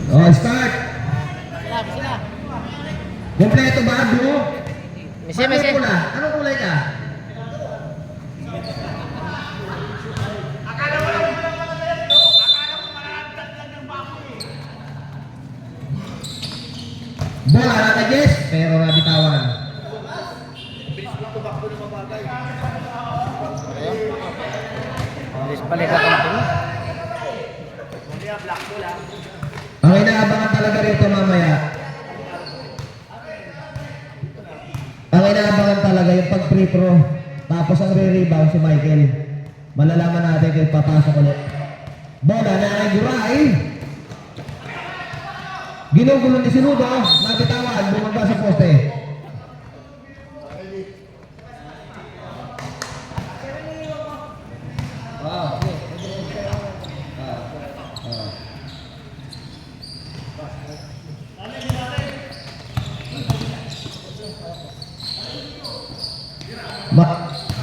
Oh, start. Sila. Kompleto ba, Blue? Misi. Pula. Anong kulay ka? Bola na Jess, pero nabitawan. Alis balik ako ito. Ang inaabangan talaga rito mamaya. Ang inaabangan talaga yung pag-free throw. Tapos ang re-rebound si Michael. Malalaman natin kung papasok ulit. Bola na ay Guray. Ginugulo ni Sinudo. Nabitawan. Bumaba sa poste.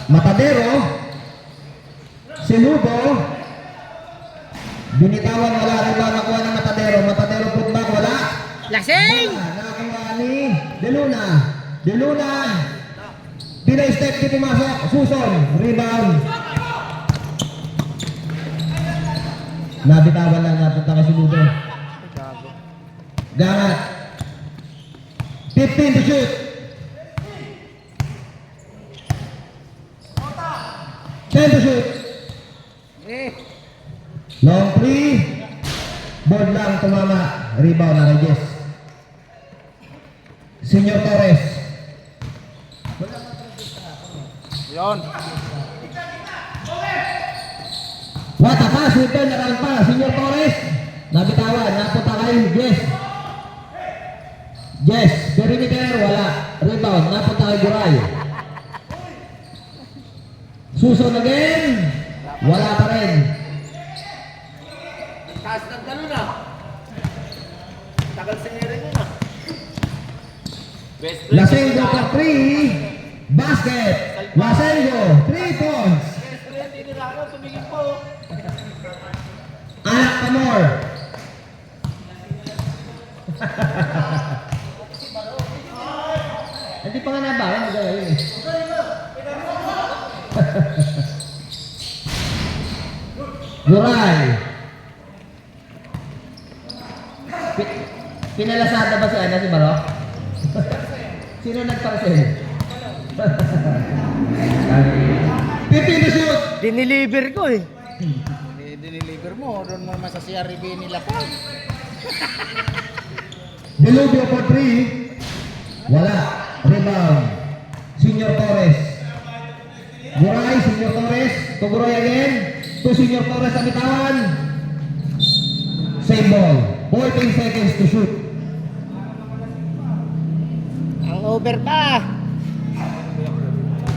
Matadero, Sinudo, binitawan, wala rin ba nakuha ng Matadero. Matadero putback, wala. Lasing! Nakakuha ni De Luna, step di pumasok. Suson, rebound. Nabitawan lang, napunta kay Sinudo. Gangat, 15 to shoot. 10 to shoot. Long three. Board lang tumama. Rebound na kay Jess. Senior Torres. Yon. What a pass. Return na kalang pa. Senior Torres. Nabitawan. Napunta kay Jess. Perimeter. Wala. Rebound. Napunta kay Guray. Suson again. Wala pa rin. Taas ng dalo na. Tagal singirin mo na. Lasengo for 3. Basket. Lasengo. 3 points. Hindi nila ako. Tumigil po. Anak pa more. Hindi pa nga nabayan. Magawa yun eh. Guray. Pinalasada ba si Ana si Baro? Sino nagparcel? 15 to shoot. Diniliver ko eh. Diniliver mo. Doon mo naman sa CRB nila pa. Dilubio for 3. Wala. Rebound. Senior Torres. Guray, Senior Torres. To Guray again. To Senior Torres ang bitawan. Same ball. 14 seconds to shoot. Ang over pa.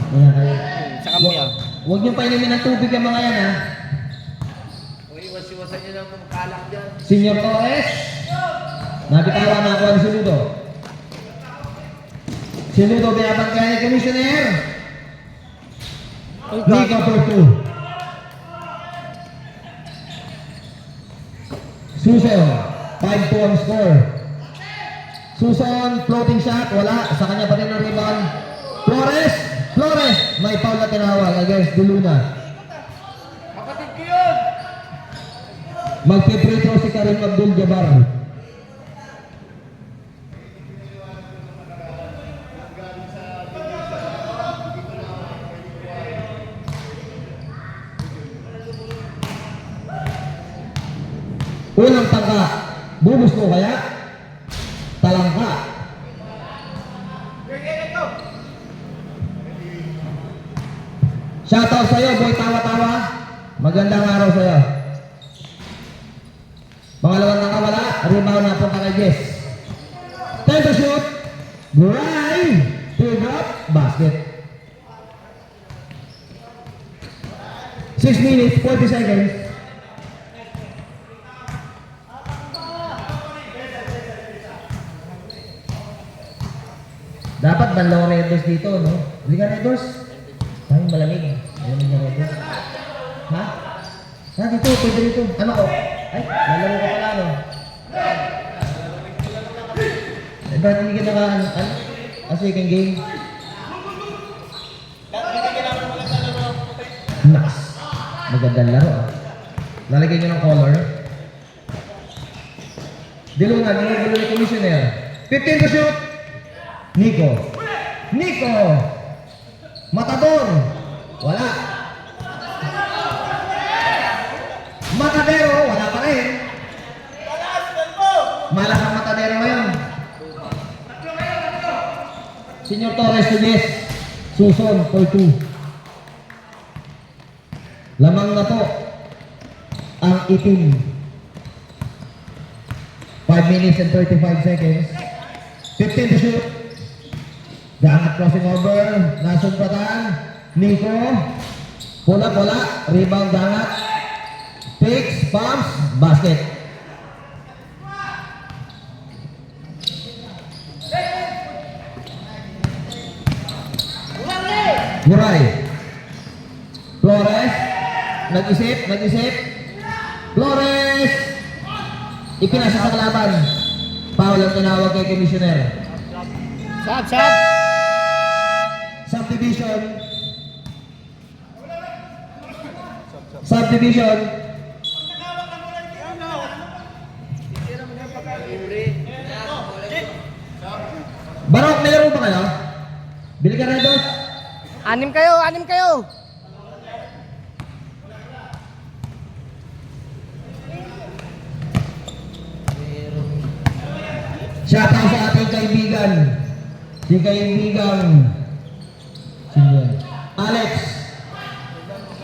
Ayan kayo. Sa kambiya. Huwag niyong painumin ng tubig yung mga yan ha. O iwas-iwasan nyo lang magkalak dyan. Senior Torres. Nabitawan na ako ang Sinudo. Sinudo binabang kaya ni Commissioner. Nico for 2. Susan, 5 to 1 score. Susan, floating shot, wala. Sa kanya pa rin ang rebound. Flores, may foul na tinawag against De Luna. Kapatid ko yun! Magpe-free throw si Karim Abdul-Jabbar. Unang tangka, bubus mo kaya? Talangka. Shoutout sa'yo, boy tawa-tawa. Magandang araw sa'yo. Pangalawang tangka wala, rebound na po kay Jess. 10 to shoot. Guray. 2 drop, basket. 6 minutes, 40 seconds. Dapat banlaw Red Doors dito, no? Hindi ka Red Doors? Ay, malamig. Malamig na Red Doors. Ha? Ha, dito, pwede dito. Ano ko? Ay, lalaro ka pala, no? Ba't hindi ka second game? Nas. Magandang laro ah. Lalagyan nyo ng color. Dilungan, yung ni commissioner. 15 to shoot. Nico. Nico. Matador. Wala. Matadero. Wala pa rin. Malas ang Matadero ngayon. Senior Torres to yes. Suson for 2. Lamang na po ang itim. 5 minutes and 35 seconds. 15 to shoot. Daangat crossing over. Nasumpatan. Nico. Pula. Rebound daangat. Picks. Pumps. Basket. Guray. Flores. Nag-isip. Flores. Ipinasa sa kalaban. Foul ang tinawag kay Commissioner. Sab. Subdivision. Barok, may laro ba kayo? Bili ka na doon. Anim kayo. Shout out sa ating kaibigan. Si kaibigan. Sino yan?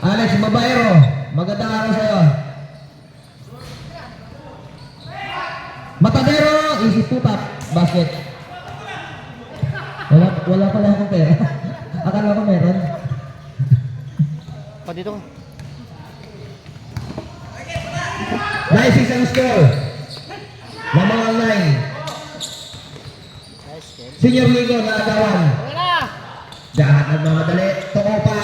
Alex Babaero. Magandang araw sa'yo. Matadero. Easy to tap. Basket. Wala pala akong pera. Akala ko meron. Pa dito. Nice isang score. Lamang ang 9. Senior Ligo na agawan. Wala. Jahat nagmamadali. To Opa.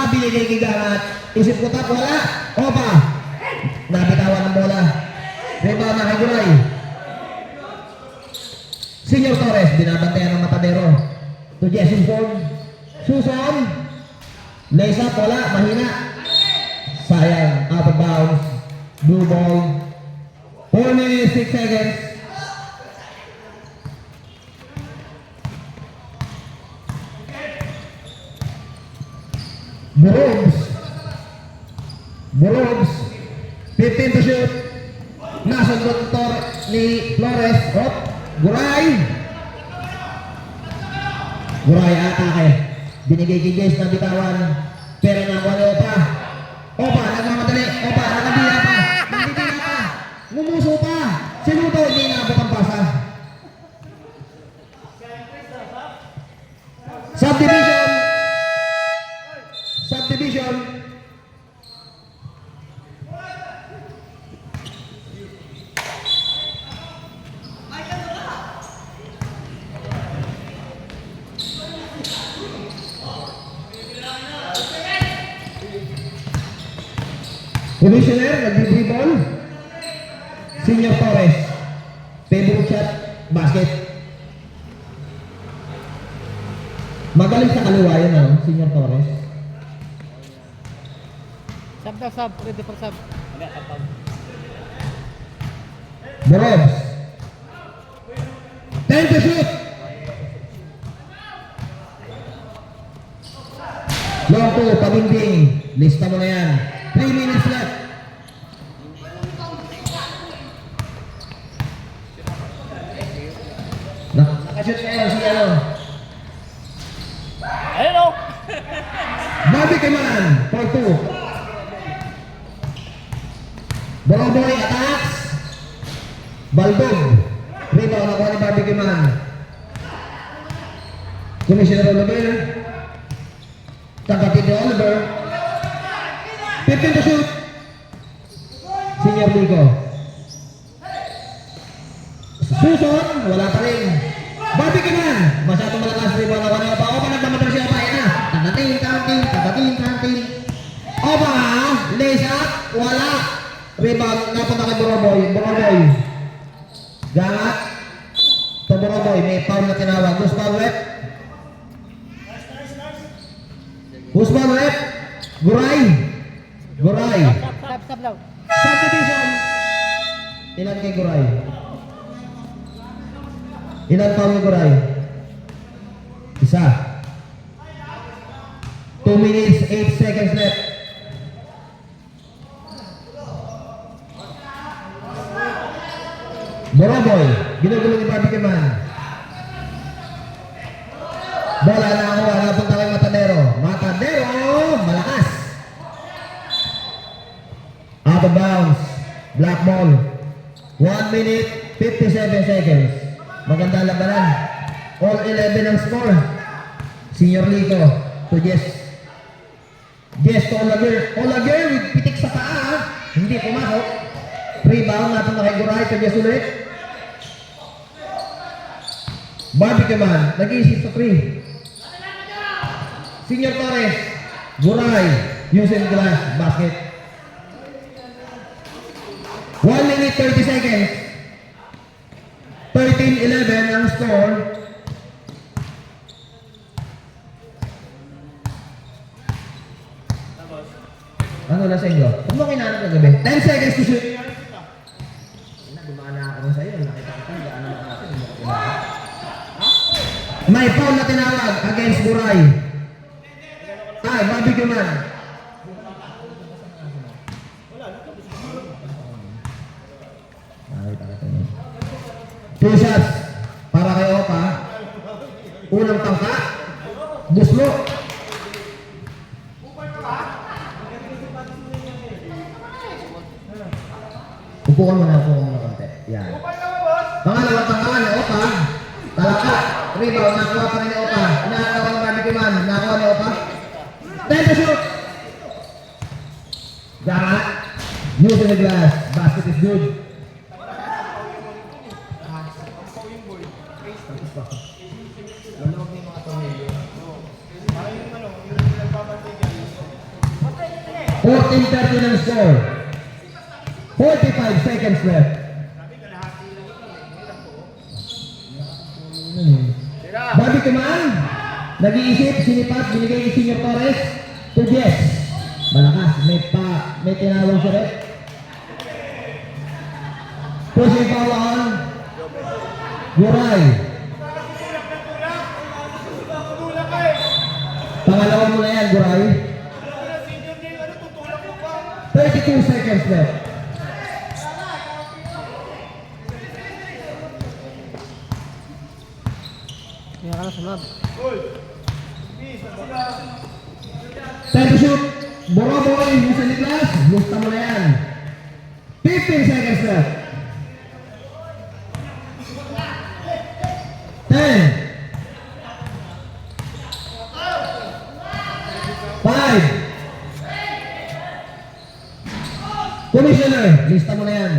Binigay kay Garat. Isip ko tap. Wala. Opa. Nabitawan ng bola. Rebound na kay Guray. Senior Torres. Binabantayan ng Matadero. To Jesse Ford. Susan. Lace up. Wala. Mahina. Sayang. Out of bounds. Blue ball. 4 minutes 6 seconds. Burobs. 15 to shoot. Nasa doktor ni Flores. Guray atake. Binigay kay Jace na bitawan. Pero nakuha ni Opa nagmamadali. Opa nakabila pa. Nandibila pa. Mumuso pa. Sinuto hindi naabot ang pasa. Subdivision. Commissioner, nag-dribble. Senior Torres. Favorite shot, basket. Magaling sa kaliwa yun, Senior Torres. Sab. Ready for sab. Borobs. 10 to shoot. Long 2, pabinding. Lista mo na yan. 3 minutes left. Nakashoot kayo si Ayun o. Bobby Kiman for 2. Boroboy attacks. Baldog. Rebound nakuha ni Bobby Kiman. Commissioner Oliver. Tangkatin ni Oliver. 15 to shoot. Senior Ligo. Suson, wala pa rin. Bobby Kiman. Masyadong malakas rebound nakuha ni Opa. Opa nagmamadali siya pa. Yan na. Tangkatin. Opa, lace up. Wala. Rebound, napunta kay Boroboy. Gangat. To Toboroboy, may foul na tinawag. Who's foul rep? Who's foul rep? Guray. Guray. Sab daw. Subdivision. Ilan kay Guray? Ilan foul ni Guray? Isa. 2 minutes, 8 seconds left. Boroboy, ginugulo ni Barbie Man. Bola na ako, napunta kay Matadero. Matadero, malakas. Out of bounds. Black ball. 1 minute, 57 seconds. Maganda labanan. All 11 ang score. Senior Lico to Jess. Jess to Olaguer. Olaguer with pitik sa paa. Hindi pumasok. Rebound natin na kay Guray to Jess ulit. Barbie Man, nag-iisip sa 3. Senior Torres, Guray, using glass, basket. 1 minute 30 seconds. 13-11 ang score. Ano na sa inyo? Huwag mo kinanap na gabi. 10 seconds to shoot. Dumaan na ako sa'yo. Nakita ko kung gaano na natin. May foul na tinawag against Guray. Ay, Barbie Man. Two shots para kay Opa. Unang tangka. Buslo. Upuan mo na konti. Yan. Pangalawang tangka ni Opa. Talaka. Rebound. Nakuha pa rin ni Opa. Nakakawa ng Barbie Man. Nakuha ni Opa. 10 to shoot. Garat. Using the glass. Basket is good. Fourteen 13 ang score. 45 seconds left. Barbie Man, nag-iisip, sinipat, binigay ni Senior Torres to Jess. Malakas, may tinawag siya rin. Pushing foul on Guray. Pangalawa mo na yan, Guray. 32 seconds left. Kaya ka na sunod. 10 to shoot. Boroboy, Musa Niklas. Gusta mo na yan. 15 seconds left. 10. 5. Commissioner, lista mo na yan.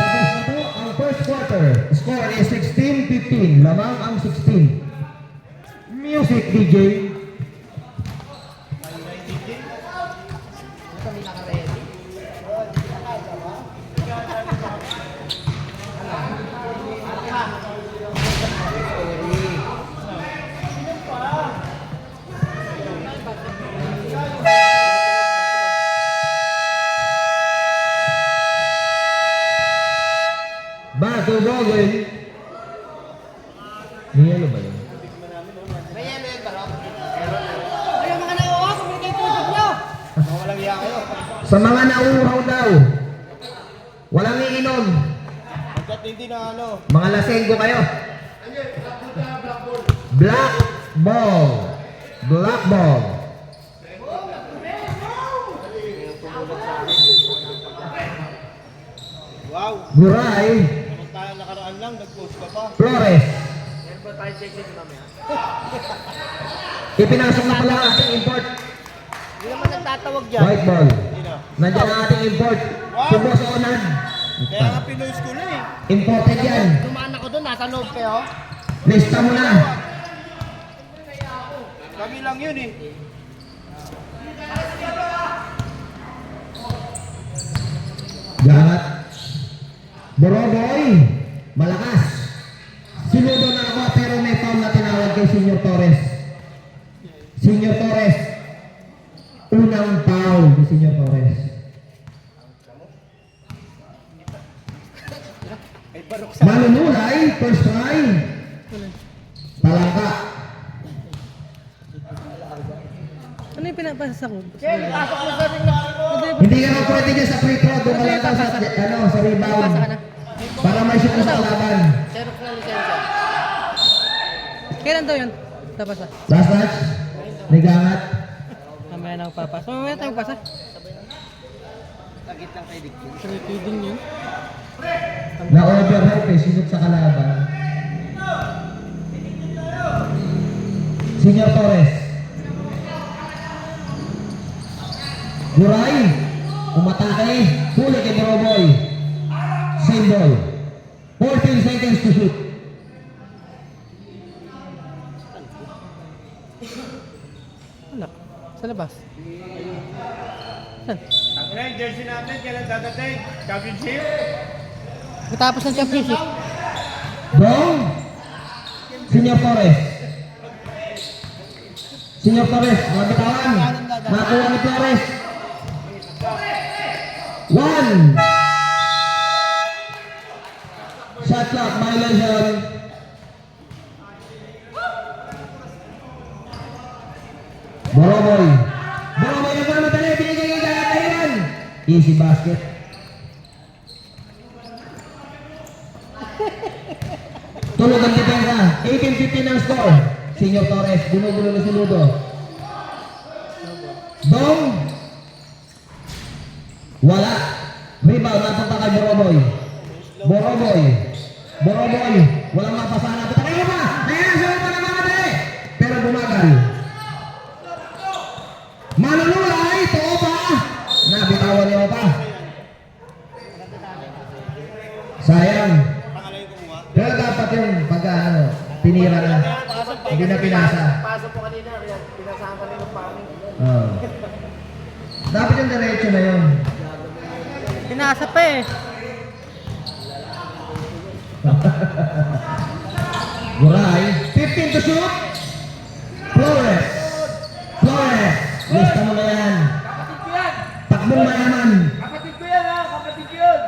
Tapos na po ang first quarter. Score is 16-15. Lamang ang 16. Music DJ. Bato Gogol. Niyelo ba yun? May yelo yun ba, Rob? Ayaw mga nauwa, kumili kayo tubig nyo! Walang iya kayo. Sa mga nauuhaw daw, walang iinom. Hanggat hindi na ano. Mga lasenggo kayo. Black ball. Black ball. Wow. Guray. Kapag tayo nakaraan lang, nag-post ka pa. Flores. Yan ba tayo check-in mamaya? Ipinasok na pala ang ating import. Hindi naman nagtatawag dyan. White ball. Sino? Nandiyan ang ating import. Subo sa unan. Kaya nga Pinoy school eh. Imported yan. Dumaan ako doon, nasa loob kayo. Lista mo na. Kami lang yun eh. Garat. Boroboy. Malakas. Sinudo na ako pero may foul na tinawag kay Senior Torres. Senior Torres. Unang foul ni Senior Torres. Manunulay, first try. Palangka. Ano yung pinapasa sa kod? Hindi ka na pwede dyan sa free throw. Doon ka lang sa rebound. Pasa ka na. Para may shoot mo sa kalaban. Xerox na lisensya. Kailan daw yun? Tapasa. Last match. Ligangat. Mamaya na ako papasa. Mamaya tayo pasa. Tagit lang kay Dick. Repeating yun. Na-overhead eh. Sinot sa kalaban. Senior Torres. Guray. Umatake. Huli kay Boroboy. Same ball. 14 seconds to shoot. Wala. Sa labas. Saan? Ang ina, yung jersey natin, kailan dadating? Championship? Matapos ng championship. Dong. Senior Torres. Senior Torres. Mabitawan. Makuha ni Torres. 1. Shot clock, violation. Boroboy. Boroboy na naman madali. Binigay yung dalayan. Easy basket. Tulog ang depensa. 18-15 ang score. Senior Torres. Gunugulo na si Ludo. Dong. Wala. Rebound. Napunta kay Boroboy. Boroboy. Boroboy. Walang mapasahan. Patay mo ba? Ayan. Sunod pa naman natin. Pero bumagal. Manunulay. Ito Opa. Nabitawan ni Opa. Sayang. Pero dapat yung pag ano, tinira na. Hindi na pinasa. Pasok po kanina, pinasahan ka rin ng pangin. Oh. Dapat yung diretso na yun. Pinasa pa eh. Guray. 15 to shoot. Flores. Flores. Lista mo na yan. Takbong mayaman. Kapatid ko yan ha, kapatid ko yun.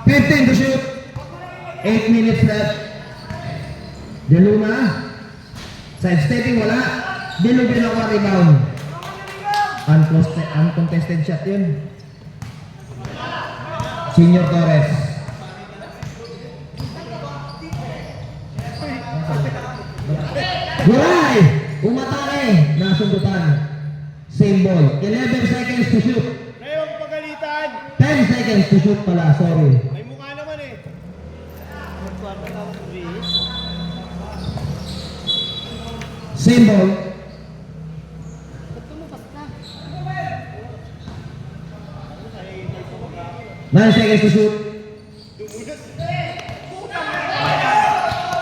15 to shoot. 8 minutes left. De Luna. Side stepping wala. Bilog-bilog ako rebound. Uncontested shot yun. Senior Torres. Guray! Umatake. Nasundutan. Same ball. 11 seconds to shoot. Ngayong pagalitan, 10 seconds to shoot pala. Sorry. may mukha naman eh. Same ball. Nine seconds to shoot.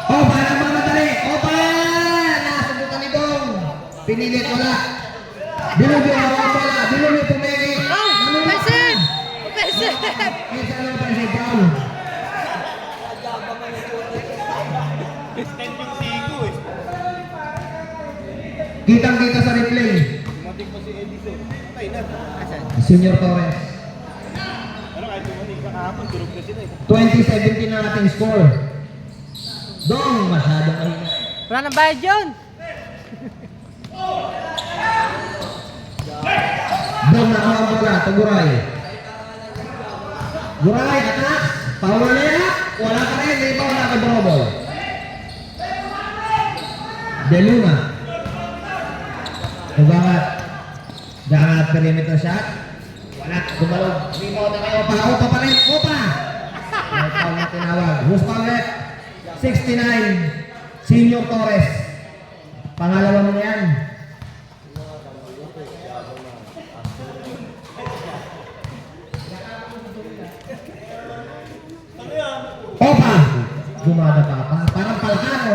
Oh, parang mamadali. Opa! Nasubukan ni Dong. Pinilit wala. Binubi ang wala. Binubi pumili. Offensive! Offensive! Isa lang pa si Brown. Extend yung sigo eh. Kitang-kita sa replay. Dumating pa si Edison. Patay na. Asan? Senior Torres. Ano kahit dumating ka kahapon, durog na sila eh. 2017 na ating score. Dong, masyadong mahina. Wala nang bayad yun! Dong na ang bola, Guray. Guray, attack. Power layup. Wala ka rin. Rebound na kay Boroboy. De Luna. Ubangat. Dapat perimeter shot. Wala. Gumalog. Rebound na kayo. Opa pa rin. Opa. May foul na tinawag. Who's foul left? 69. Senior Torres. Pangalawa mo na yan. Opa! Gumada pa. Parang palakano.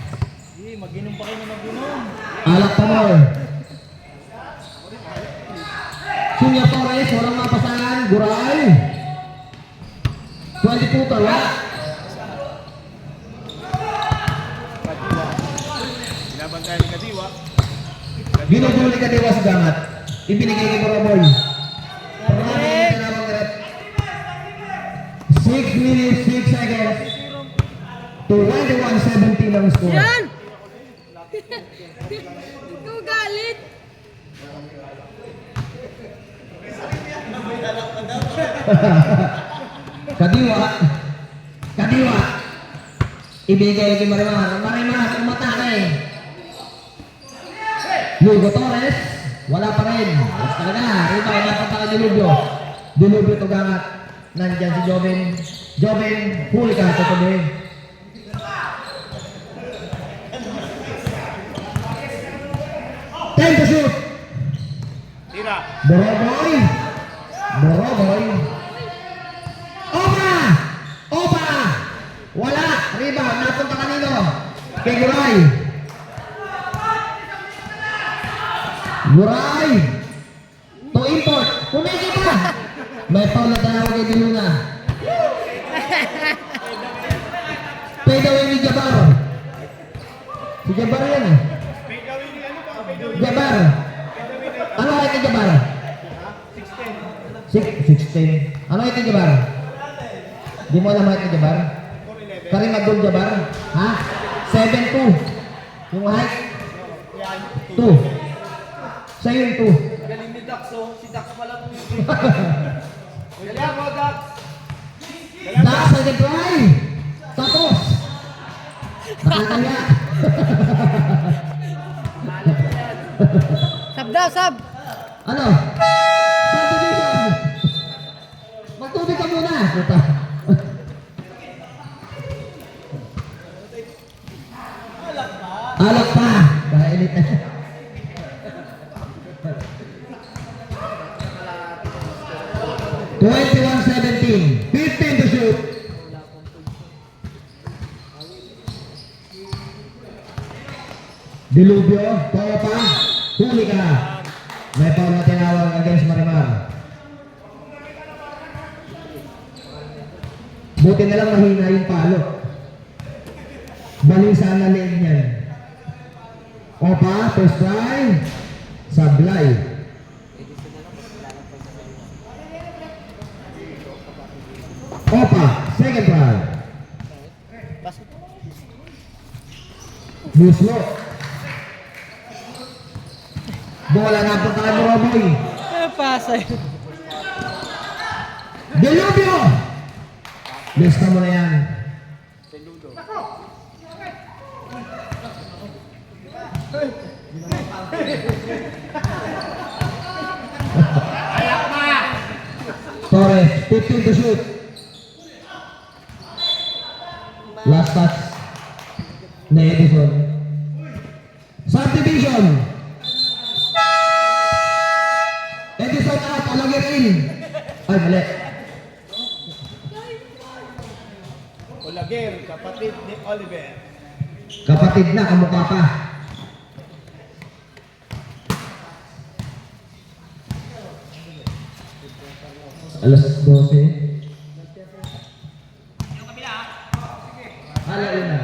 Mag-inom pa kayo na mag-inom. Alak pa mo. Senior Torres, walang mapasahan. Guray. 22 to, wala. Kadiwa. Laban tayo ni Kadiwa. Binubuli ka diwa sa gangat. Ibinigay kay Boroboy. Pagkakaroon ka naman direct. 6 minutes, 6 seconds. To 21-17 ang score. Yan! Ikaw galit! Kadiwa. Kadiwa. Ibigay kay Marimar. Marimar, umata ka eh. Lugo Torres. Wala pa rin. Basta talaga. Rebound na pataka ni Lubio. Dilubio to gangat. Nandyan si Joven. Joven, huli ka. Tutuloy. Time to shoot. Tira. Boroboy. Boroboy. Opa! Opa! Wala. Rebound. Napunta kanino? Kay Guray. Guray. To import. Pumiki pa. May foul na tinawag kay Diluna. Fade away ni Jabar. Si Jabar yan eh. Jabar. Ano height ni Jabar? 6'10". Ano height ni Jabar? Di mo alam height ni Jabar? Karim Abdul Jabar? Ha? 7'2". Yung height? 2. Sa'yo yung 2. Galing ni Dax, oh. Si Dax pala po yung galing mo, Dax. Dax sa try. Tapos. Nakakaya. Sab daw, sab! Ano? Subdivision. Magtubig ka muna. Puta. Alak pa. Kailit na. (21-17). 15 to shoot. Dilubyo, Topa, huli ka. May foul na tinawag against Marimar. Buti na lang mahina yung palo. Bali sana leeg niyan. Opa, first try. Sablay. Opa, second try. Muslo. Bola na punta kay Boroboy. Pasa yun. Delubio! Lista mo na yan. 15 to shoot. Last touch na Edison. Subdivision. Edison out, Alager in. Ay, mali. Olaguer, kapatid ni Oliver. Kapatid na, kamukha pa. Alas 12. Alala na.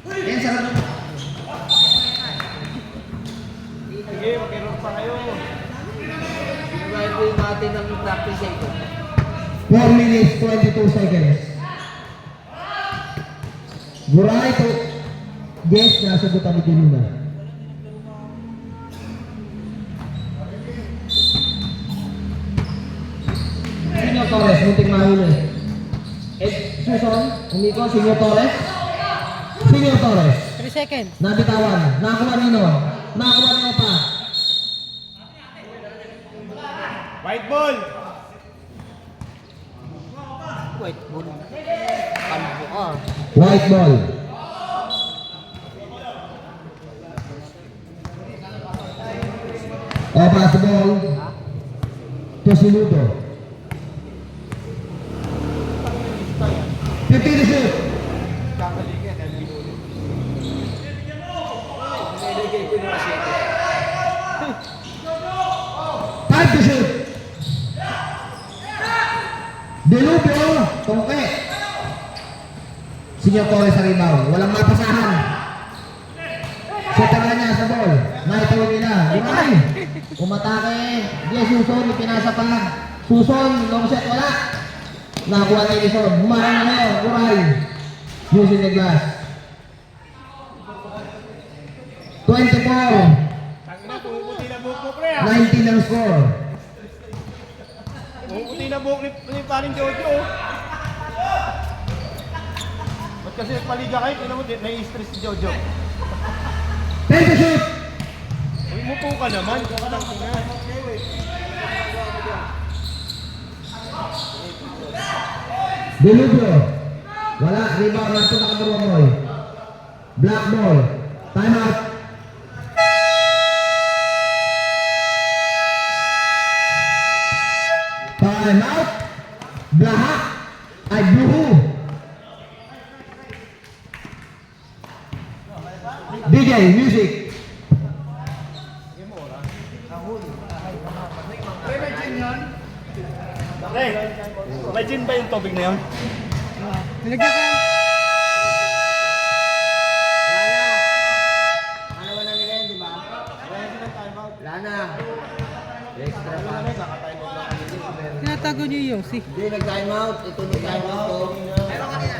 Yan, sarap na. Sige, magkaroon pa kayo. Gagawin ko yung natin ng practice ito. 4 minutes, 22 seconds. Buray to. Yes, nasa buta ni Diluna. Senyor Torres, muntik mahuli. Suson, umiko, Senyor Torres. Senyor Torres. 3 seconds. Nabitawan. Nakakuha nino. Nakakuha nino pa. White ball. Wait, bulo. Kalbo ka. White ball. O, pass the ball. To Siludo. 15 to shoot. Kakaligyan, dahil binulit. Niligay ko yung asyete. 5 to shoot. Delubyo. Tongke. Senyor Torres sa rebound. Walang mapasahan. Sutara niya sa ball. Naitaw nila. Buray. Umatake. Yes, Suson. Pinasa pa. Suson. Long shot. Wala. Nakakuha na Edison. Humarang na ngayon. Buray. Using the glass. 24. Tangina, pumuputi na buhok mo, pre. 19 ang score. Pumuputi na buhok ni paring Jojo. Ba't kasi nagpaliga kayo? Tingnan mo, nai-stress si Jojo. 10 to shoot. Umupo ka naman. Tangina. Delubyo. Wala. Rebound lang ito nakaburomoy. Black ball. Time out. Time out. Blaha. Ay, bluhu. DJ, music. Pre, may gin ba yung tubig na yun? Nilagyan ka. Wala na. Ano ba na nila yun, di ba? Wala na. Extra pa. Tinatago niyo yung si. Hindi, nag-time out. Ito nag-time out to. Meron ka nila.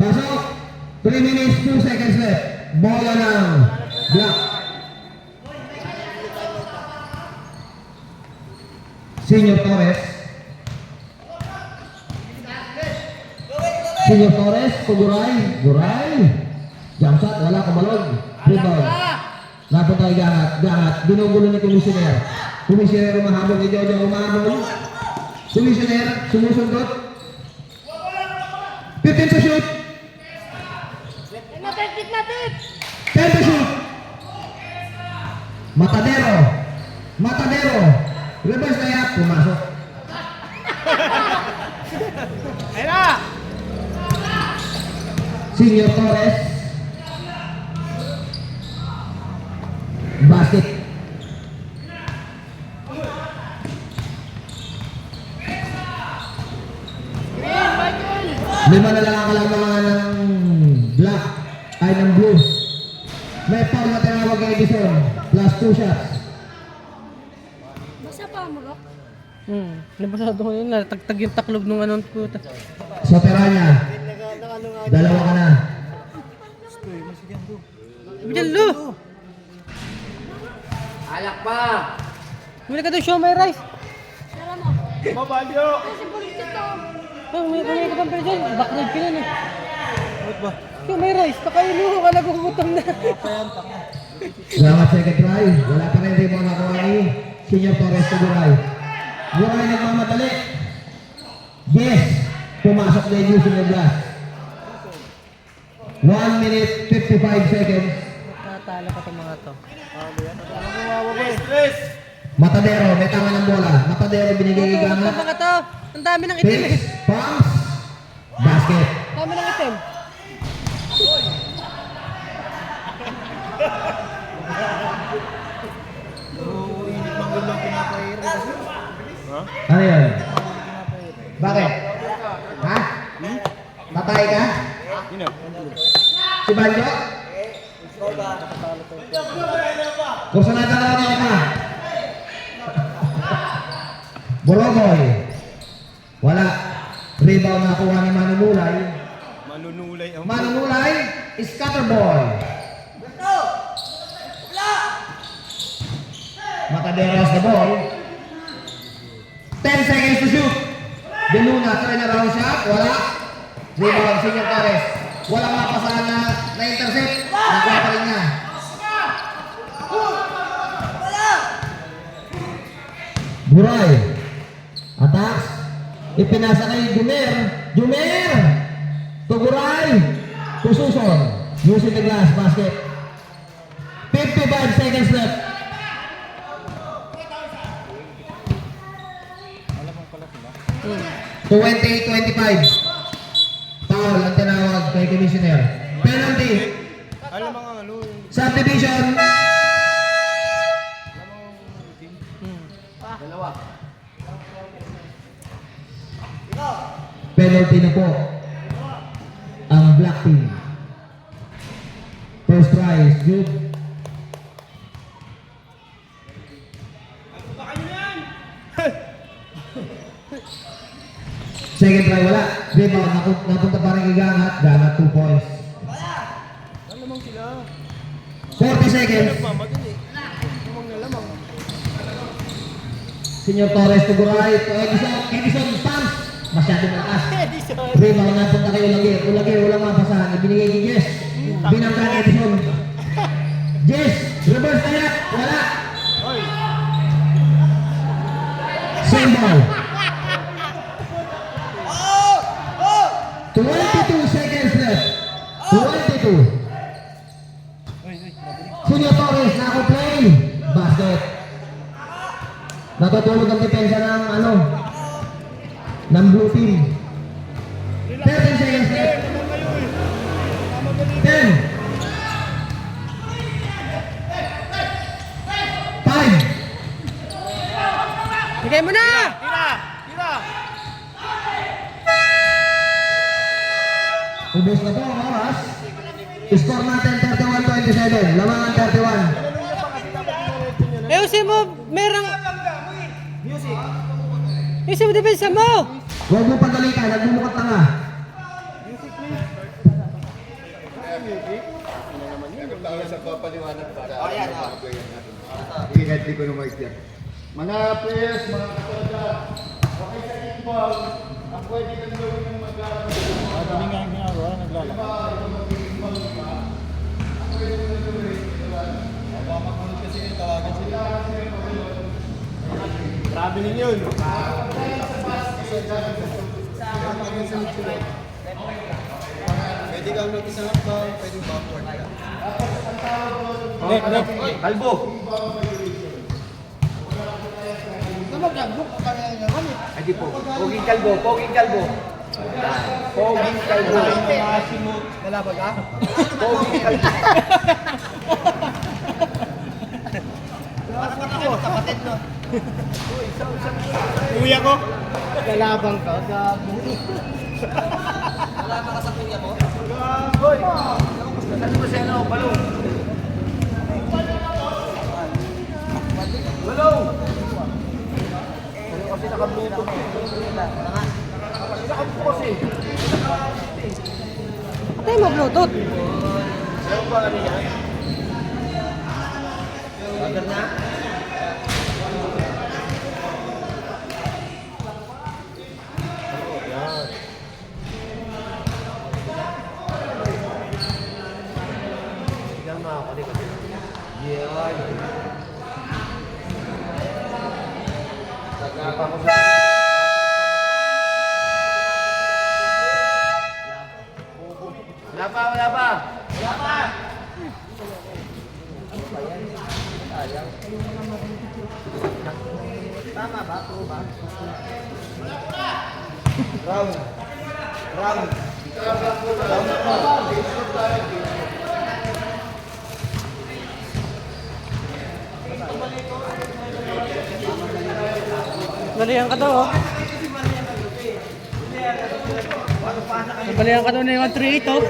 Pasok. 3 minutes, 2 seconds left. Bola ng Black. Senyor Torres. Senyor Torres, Guray. Guray. Jump shot, wala, kumalog. Rebound. Napunta kay Gangat. Gangat, binugulo ni Komisyoner. Komisyoner umahabol ni Jojo, umahabol. Komisyoner, sumusundot. 15 to shoot. 10 to shoot. Matadero. Matadero. Reverse na yan. Pumasok. Ayun na! Senyor Torres. Basket. Lima na lang ang kalamangan ng black ay ng blue. May foul na tinawag kay Edison. Plus 2 shots. Basta pa mo, Rock? Nabasado ko yun. Natagtag yung taklog nung anong puta. Sa Peranya. Dalawa ka na. Diyan, Lu! Alak pa! Bumili ka doon show may rice. Tara mo. Mabalyo! Kasi bulit ito. Bumili ka doon pero dyan. Backload ka nun eh. Show may rice. Pakain mo. Kala ko gutom na. Salamat second try. Wala pa rin rebound nakuha ni Senior Torres to Guray. Guray nagmamadali. Yes! Pumasok na yung Senior Glass. 1 minute 55 seconds. Tatalo pa itong mga to. Stress! Matadero, may tama ng bola. Matadero binigay kay Ito, Gangat. itong mga to. Ang dami ng itim eh. Picks, pumps, basket. Ang dami ng itim. Init manggol lang pinapahirap kasi. Ano yan? Bakit? Ha? Tatay ka? Si Banjo? Kung saan natin ako ka? Boroboy. Wala. Rebound na kuha ni Manunulay. Manunulay ang... Manunulay, Scatterboy. Mataderos the ball. 10 seconds to shoot. Deluna, try na round shot. Wala. Rebound, Senior Torres. Wala mapasahan na intercept. Nakuha pa rin niya. Buray. Attacks. Ipinasa kay Jumer. Jumer! Tuguray! Tususon. Using the glass basket. 55 seconds left. 28-25. Foul ang tinawag kay Commissioner. Penalty. Alam mga ano... Subdivision. Penalty na po ang black team. First try is good. Second try wala. Rebound napunta pa rin kay Gangat. Gangat 2 points. Alamang sila. 40 seconds. Nagmamadali. Lamang na lamang. Senior Torres to Guray. Edison pumps. Masyado malakas. Rebound napunta kay Ulagir. Ulagir walang mapasahan. Ibinigay kay Jess. Binangka ni Edison. Jess. Reverse kaya. Wala. Hoy! Same ball. 22 seconds left. 22. Senior Torres nako-play. Basket. Natutulog ang depensa ng blue team. 13 seconds left. 10. 5. Bigay mo na! Tira! Tira! Ubus na po ang oras. Score natin 31-27. Lamangan 31. Ayusin mo, merang... Ayusin mo depensa mo! Huwag mo pagalitan. Nagmumukot na nga. Hindi ko na maikyan. Mga players, mga katalaga, okay sa kickball, ang pwede kang gawin ng mag-aaral. Hindi nga ang ginagawa, naglalakad. Traveling yun. Pwede kang mag-isang ball, pwede backward ka. Kalbo! Adi po. Poging kalbo. Poging kalbo. Poging kalbo. Lalabag ka? Poging kalbo. Kuya ko? Lalabang ka. Hoy! Ano ba siya ano? Balong! Balong! Kasi naka-bluetooth eh. Naka-bluetooth eh. Patay mo Bluetooth. Ano ba ano yan? Bagal na? Yan mga kalikot. Round. Round. Balihan ka daw, oh. Balihan ka daw na yung 3-8, oh.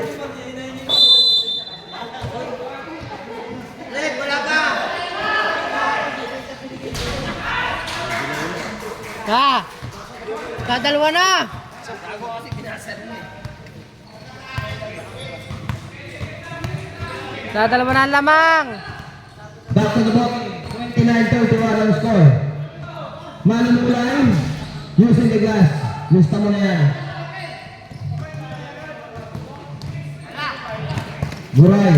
Ha? Dadalwa na! Dadalwa na ang lamang! Back to the box. 29-31 ang score. Manunulay. Using the glass. Lista mo na yan. Guray.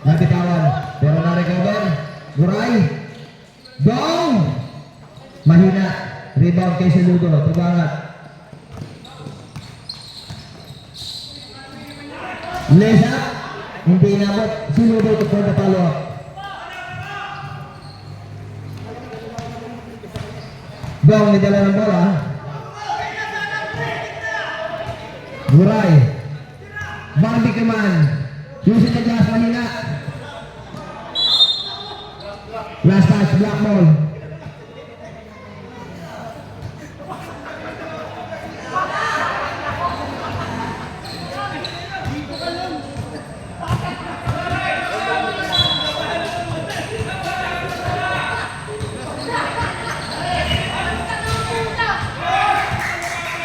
Nabitawan. Pero na-recover. Guray. Dong! Mahina. Rebound kay Saludo. Tubangat. Lesa. Hindi inabot. Saludo to for the follow-up. Dong, nidala ng bola. Guray. Bambi Kaman. Using the glass. Mahina. Last touch. Black ball.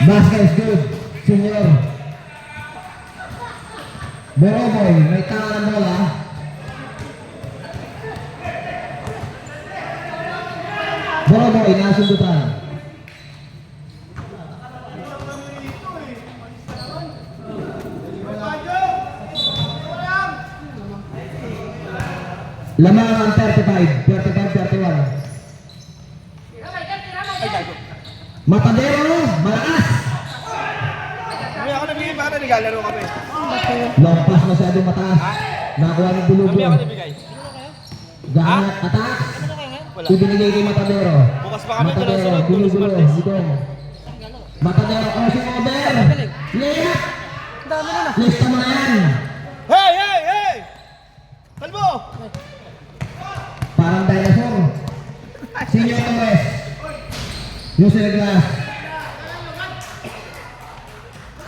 Basket is good. Senior. Boroboy, may tanga ng bola. Boroboy, nasundutan. Lamang ang 35, 35-31. Matadero, malakas. May ako nabigay para naglalaro kami. Long pass masyadong mataas. Nakuha ng Bulugo. May ako nabigay. Gangat, attack. Wala. Ibinigay kay Matadero. Bukas pa kami Matadero, tuloy-sunod, Bulugo, Martes. Bidong. Matadero, crossing over. Layup. Dami na na. Lista mo na yan. Hey! Hey! Hey! Kalbo! Parang dinosaur. Senior Torres. Using the glass.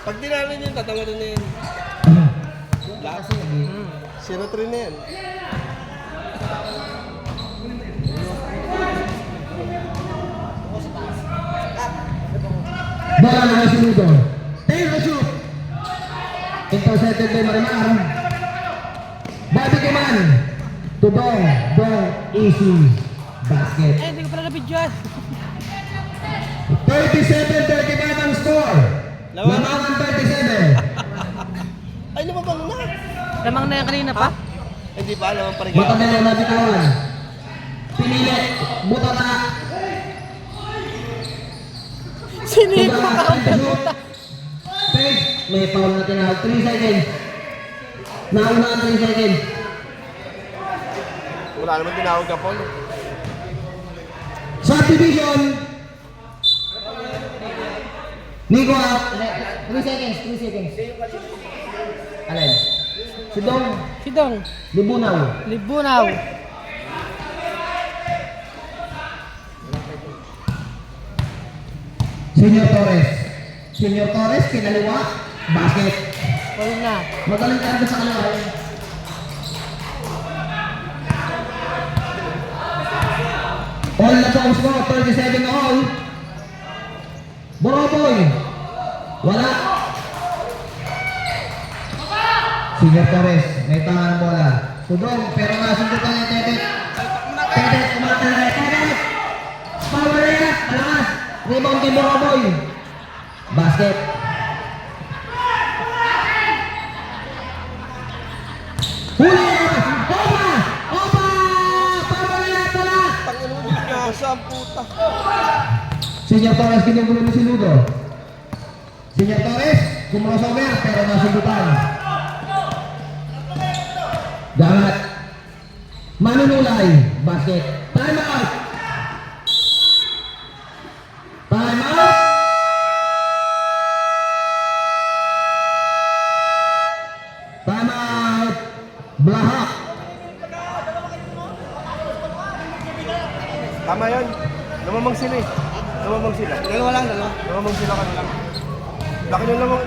Pag dinalin yun, tatawarin na yun. Lakas yun. 0-3 na yan. Bola na may sinudo. Tail the shoot. Intercepted by Marimar. Bobby Kaman. To Dong. Dong. Easy. Basket. Eh, hindi ko pala na-videoan. 37-35 ang score. Lamang. Lamang ang 37. Ay, lumabang na. Lamang na yan kanina pa. Ay, di ba? Alam pa rin Matadero na bitawan. Pinilit. Butata. Sinipo ka ang puta. Fake. May foul na tinawag. 3 seconds. Nauna ang 3 seconds. Wala naman tinawag ka po. Subdivision. Nico out. 3 seconds. 3 seconds. Alin? Si Dong. Sidong. Libunaw. Libunaw. Senior Torres. Senior Torres, kinaliwa. Basket. Wala na. Magaling talaga sa kaliwa. All na po ang score. 37 all. Boroboy. Wala. Senior Torres. May tama ng bola. Tudong. Pero nasundutan yung Tetet. Tetet. Umatala. Tetet. Power area. Malakas. Rebound kay Boroboy. Basket. Huli! Opa! Opa! Power area. Wala! Tanginubig niya sa puta. Senior Torres ginugulo ni Siludo. Senior Torres, kumrosover pero nasundutan. Gangat. Manunulay. Basket. Time out! Time out! Blahak. Tama yun. Lumamang sila eh. Lumamang sila. Dalawa lang, dalawa. Lumamang sila kanila. Laki nung lamang.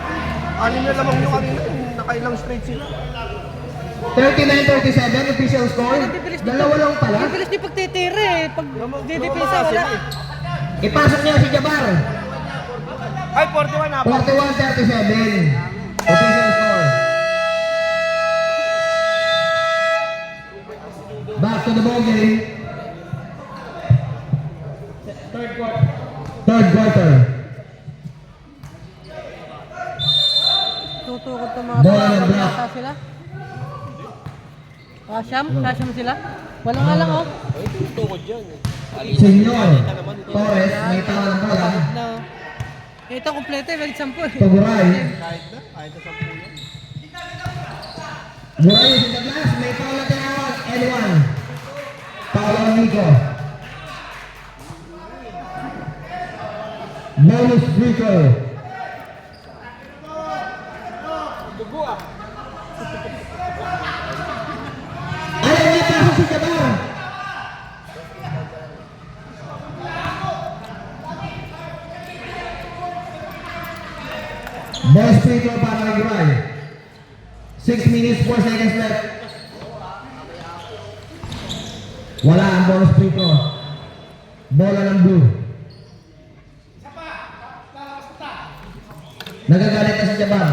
Anim na lamang nyo kanina. Nakailang straight sila. 39-37 official score. Dalawa lang pala. Ang bilis niyo pagtitira eh. Pag didipisa, Lumamang wala. sila eh. Ipasok niya si Jabar. Ay, 41 na. 41-37 official score. Back to the ball game. Third quarter. Tutukod itong mga Bola ng tao. block. Yata sila. Kasyam? Kasyam sila? Walang nga lang oh. Ay, tutukod dyan eh. Senyor Torres, may tawa ng bola. Na. Ito kompleto eh. Balik 10 eh. Tuguray. Kahit na 10 yan. Buray in the glass, may foul na tinawag. N1. Foul on Nico. Bonus free throw. Ayaw niya pasok si Jabar. Bonus free throw para kay Buray. 6 minutes, 4 seconds left. Wala ang bonus free throw. Bola ng blue. Nagagalit na si Jabar.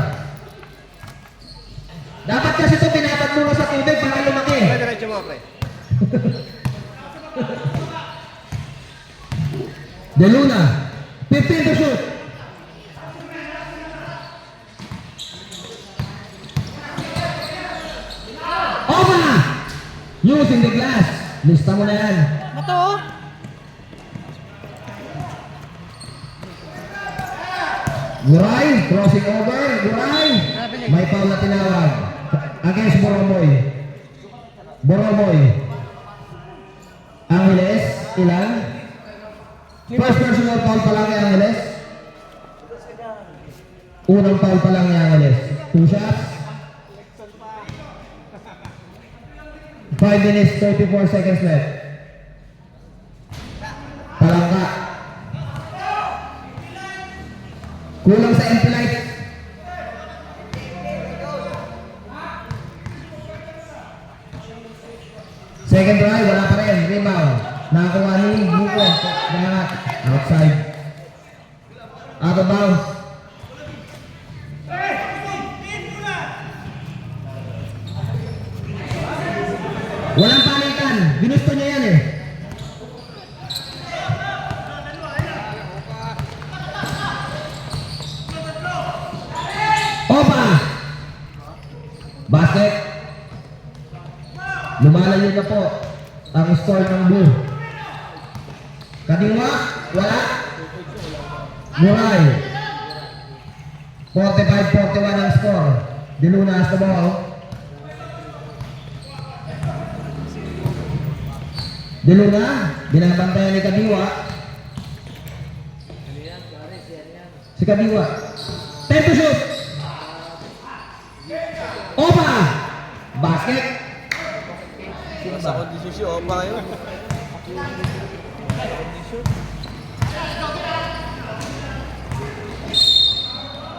Dapat kasi ito pinapat muna sa tubig para lumaki. Pre, diretso mo, pre. De Luna, 15 to shoot. Over na! Using the glass. Lista mo na yan. Mato oh. Guray, crossing over. Guray. May foul na tinawag. Against Boroboy. Boroboy. Angeles, ilan? First personal foul pa lang ni Angeles. Unang foul pa lang ni Angeles. 2 shots. 5 minutes, 34 seconds left. Palangka. Kulang sa empty light. Second try, wala pa rin. Rebound. Nakakuha ni Buko. Bangat. Outside. Out of bounds. Walang palitan. Ginusto niya yan eh. Opa! Basket. Lumalayo na po ang score ng blue. Kadiwa, wala. Muray. 45-41 ang score. De Luna has the ball. De Luna, binabantayan ni Kadiwa. Si Kadiwa. 10 to shoot. Opa! Basket. Nasa kondisyon si Opa ngayon.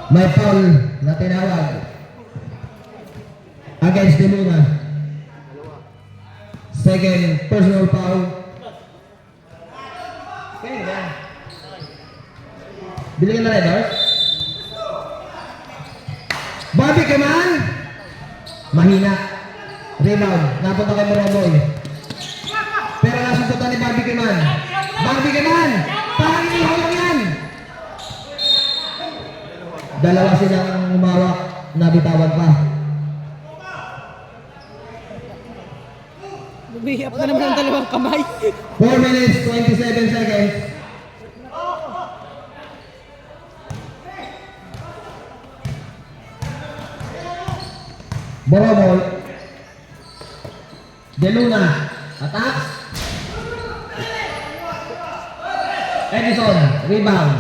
May foul na tinawag against De Luna. Second personal foul. Bilhin na rin, Dark. Bobby Kaman. Mahina. Rebound. Napunta kay Moroboy. Pero nasuntutan ni Bobby Kaman. Bobby Kaman. Parang inihaw lang yan. Dalawa silang umawak. Nabitawan pa. Bumihap na naman ang dalawang kamay. 4 minutes, 27 seconds. Boroboy. De Luna. Attacks. Edison. Rebound.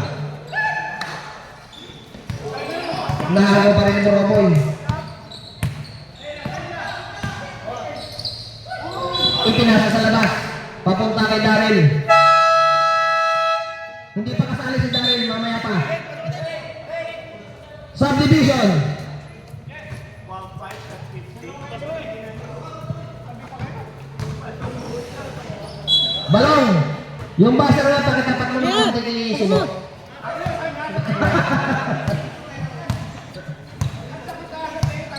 Nahalo pa rin ni Boroboy. nasa sa labas. Papunta kay Daryl. Hindi pa kasali si Daryl, mamaya pa. Subdivision. Balong. Yung buzzer na pakitapat mo ng konti kay Subo.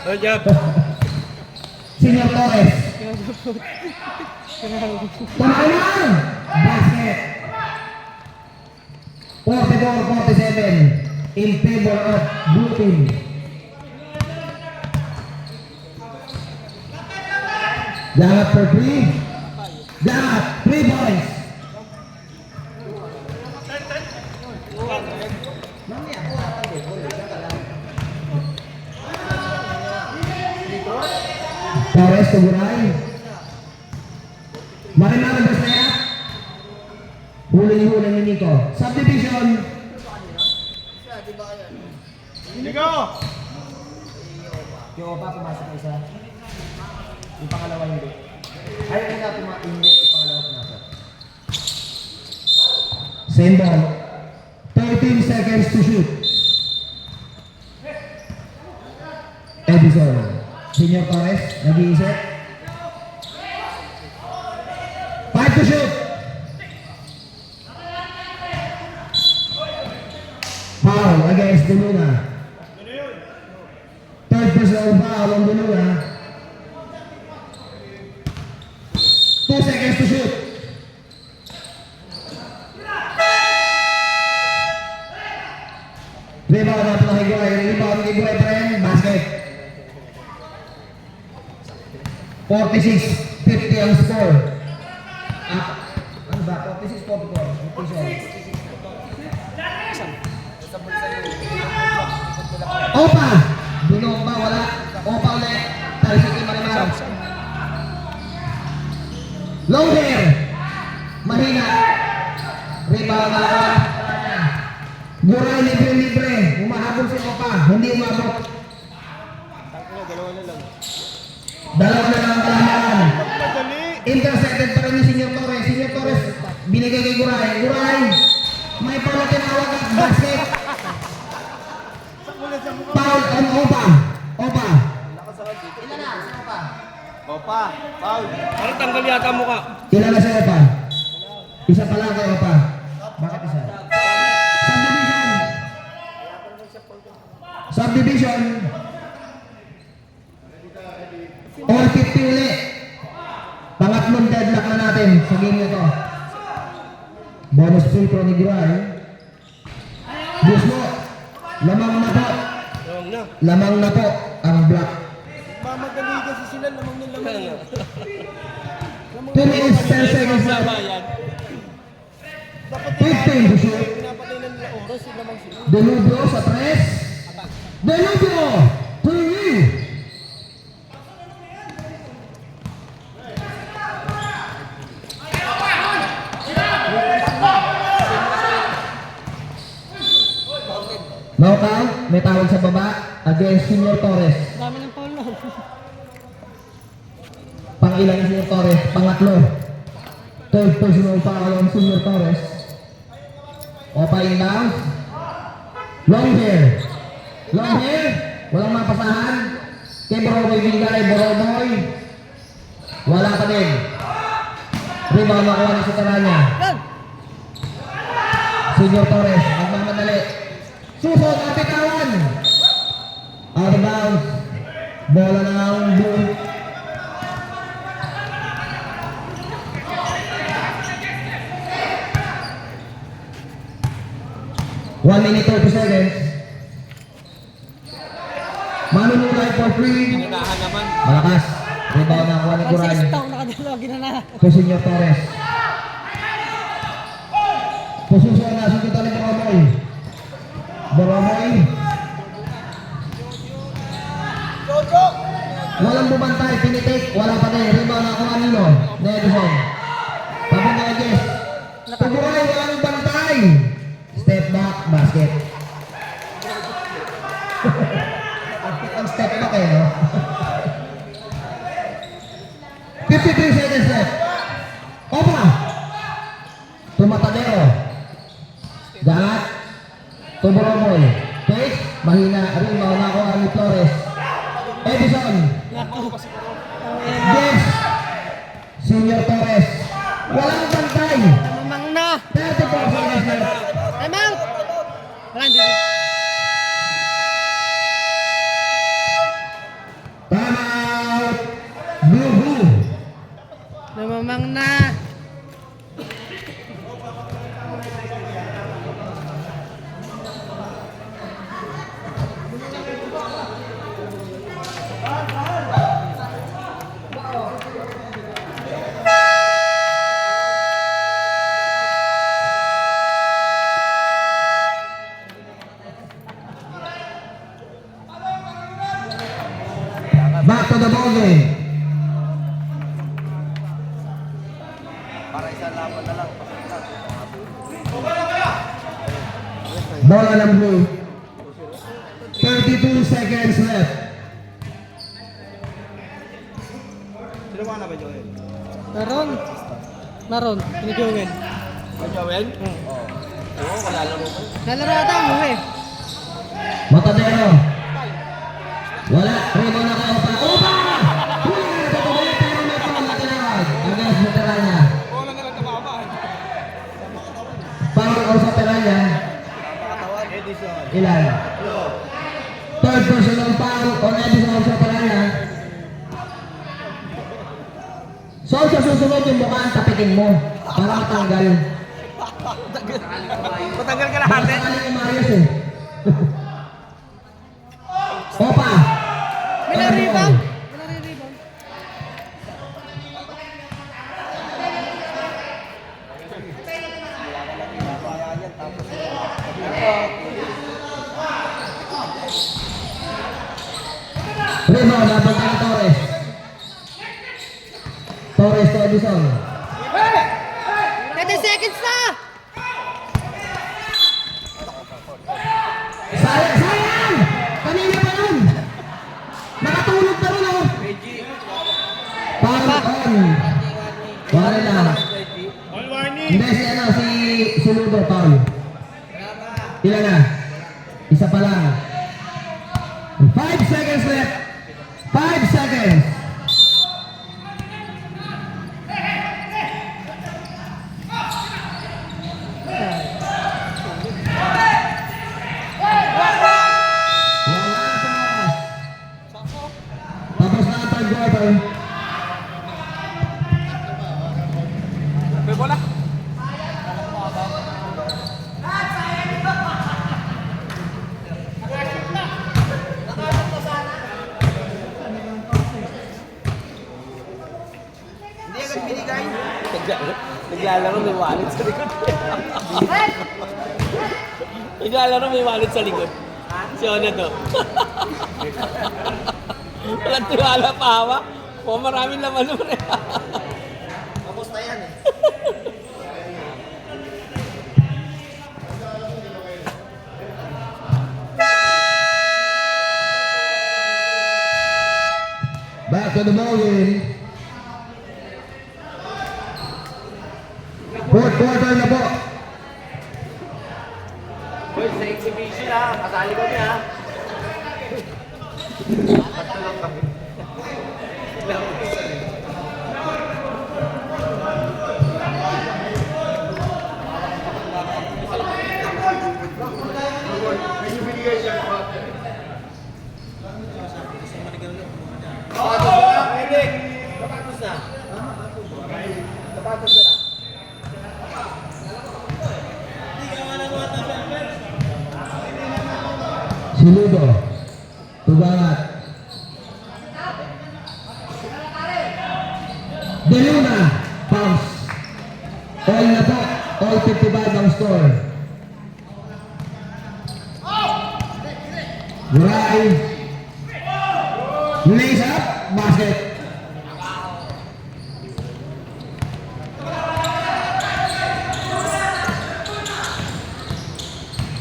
Good job. Senior Torres. Tumakan! Basket. 44-47 in favor of blue team. Jangat for 3. Jangat 3 points. Torres to Buray. Marimar Basaya. Huling-huling ni Nico. Subdivision. Nico! Yung opa, pumasok na isa. Yung pangalawa hindi. Ay, yung una hindi. Yung pangalawa pumasok. Same ball. 13 seconds to shoot. Edison. Senior Torres. Nag-iisip. 5 to shoot. Foul against Deluna. Third personal foul on Deluna. 2 seconds to shoot. Rebound natin kay Guay. Rebound kay Guay pa rin. Basket. 46-50 ang score. Ano ba? 46-44. Opa! Binomba, wala. Opa ulit. Tarisiki Marimar. Long hair. Mahina. Rebound na. Buray, libre-libre. Umahabol si Opa. Hindi umabot. Dalawa na lang ang kalamangan. Intercepted pa rin ni Senior Torres. Senior Torres, binigay kay Guray. Guray, may pala tinawag at basket. Foul on Opa. Opa. Opa, foul. Parang tanggal yata mo ka. Ilan na si Opa? Isa pa lang kay Opa. Bakit isa? Subdivision. Subdivision. All 50 ulit. Pangatlong deadlock na natin sa game nito. Bonus free throw ni Guray. Diyos mo. Lamang na po. Tawag na. Lamang na po ang block. Mamadali kasi sila namang nilaman. 2 minutes 10 seconds left. Dapat 15 to shoot. pinapatay na nila oras, sila namang sila. Delubio sa press. Delubio! 3! Knockout, may tawag sa baba against Senior Torres. Dami ng foul na. Pang-ilan ni Senior Torres? Pangatlo. Third personal foul on Senior Torres. Opa inbound. Long hair. Long hair. Walang mapasahan. Kay Boroboy Bingay. Boroboy. Wala pa din. Rebound makuha ni Sukaranya. Senior Torres. Nagmamadali. Susot ang pitawan. Out of bounds. Bola ng blue. One minute 30 seconds. Manunulay for free. Malakas. Rebound na kuha ni Pag Guray. 6 taong nakadalawa, ginana. To Senior Torres. Pususuan na sundutan ni Boroboy. Boroboy. Walang bumantay, pinitik. Wala pa din. Rebound na kuha nilo. Nedison. Papunta kay Jess. Tuburay, walang bantay. Step back, basket. Ang step back eh, no? 53 seconds left. Mahina. Rin, mauna ko ang Flores. Edison. Yes. Senior Torres. Walang bantay. Namamang na. 34 seconds left. Time out! Wala, hindi. Time out. Blue. Namamang na. Back to the ball game. Bola ng blue. 32 seconds left. Sino ba na ba, Joel? Naron. Pinigawin. Ba, Joel? Oo, kalalaro ko. Nalaro ata mo eh. Matadero. Wala. Rebound na kayo pa. Opa! Huli na natutuloy pero may foul na tinawag. Against Veterania. Bola na lang tumama. Foul o sa Veterania. Edison. Ilan? Third personal foul on Edison sa Veterania. So sa susunod yung mukhaan tapitin mo para matanggal. Matanggal ka lahat eh. Baka yung Marius eh. Opa! May na-rebound. May na-rebound. Rebound, napunta na Torres. Torres to Edison. 30 seconds na! Sayang! Kanina pa nun! Nakatulog na rin oh! Foul on! Wala na. Hindi si Ludo, foul. Ilan na? Isa pa lang. 5 seconds left. 5 seconds. Tapos na ang third quarter. May bola. Hindi agad binigay. Naglalaro may wallet sa likod. Naglalaro may wallet sa likod. Si Ona to. Walang tiwala pa hawa. O maraming laman naman eh. Kamusta yan eh? Back to the ball game. Fourth quarter na po. Boy, sa exhibition ha. Kasali kami ha. Patulong kami. Medyo binigay siya. Si Ludo. Tubangat. De Luna. Bounce. All na po. All 55 ang score. Guray. Lays up. Basket.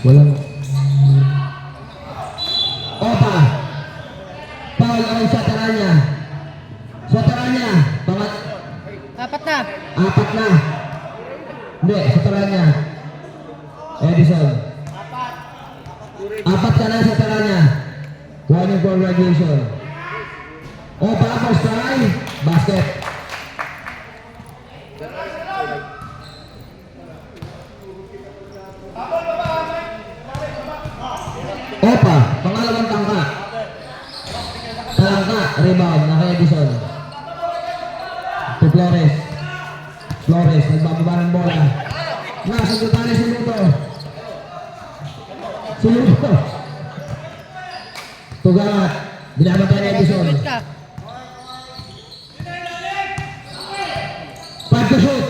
Walang. Opa. Paul ang Sataranya. Sataranya. Apat na. Apat na. Hindi, Sataranya. Edison. Apat ka na Sataranya. running for graduation. Opa, first try, basket. Opa, pangalawang tangka. Talangka, rebound, na kay Edison. To Flores. Flores, nagbababa ng bola. Nasagutan ni Siluto. Siluto. Tugat. Binabatay ni Edison. Wait ka. 5 to shoot.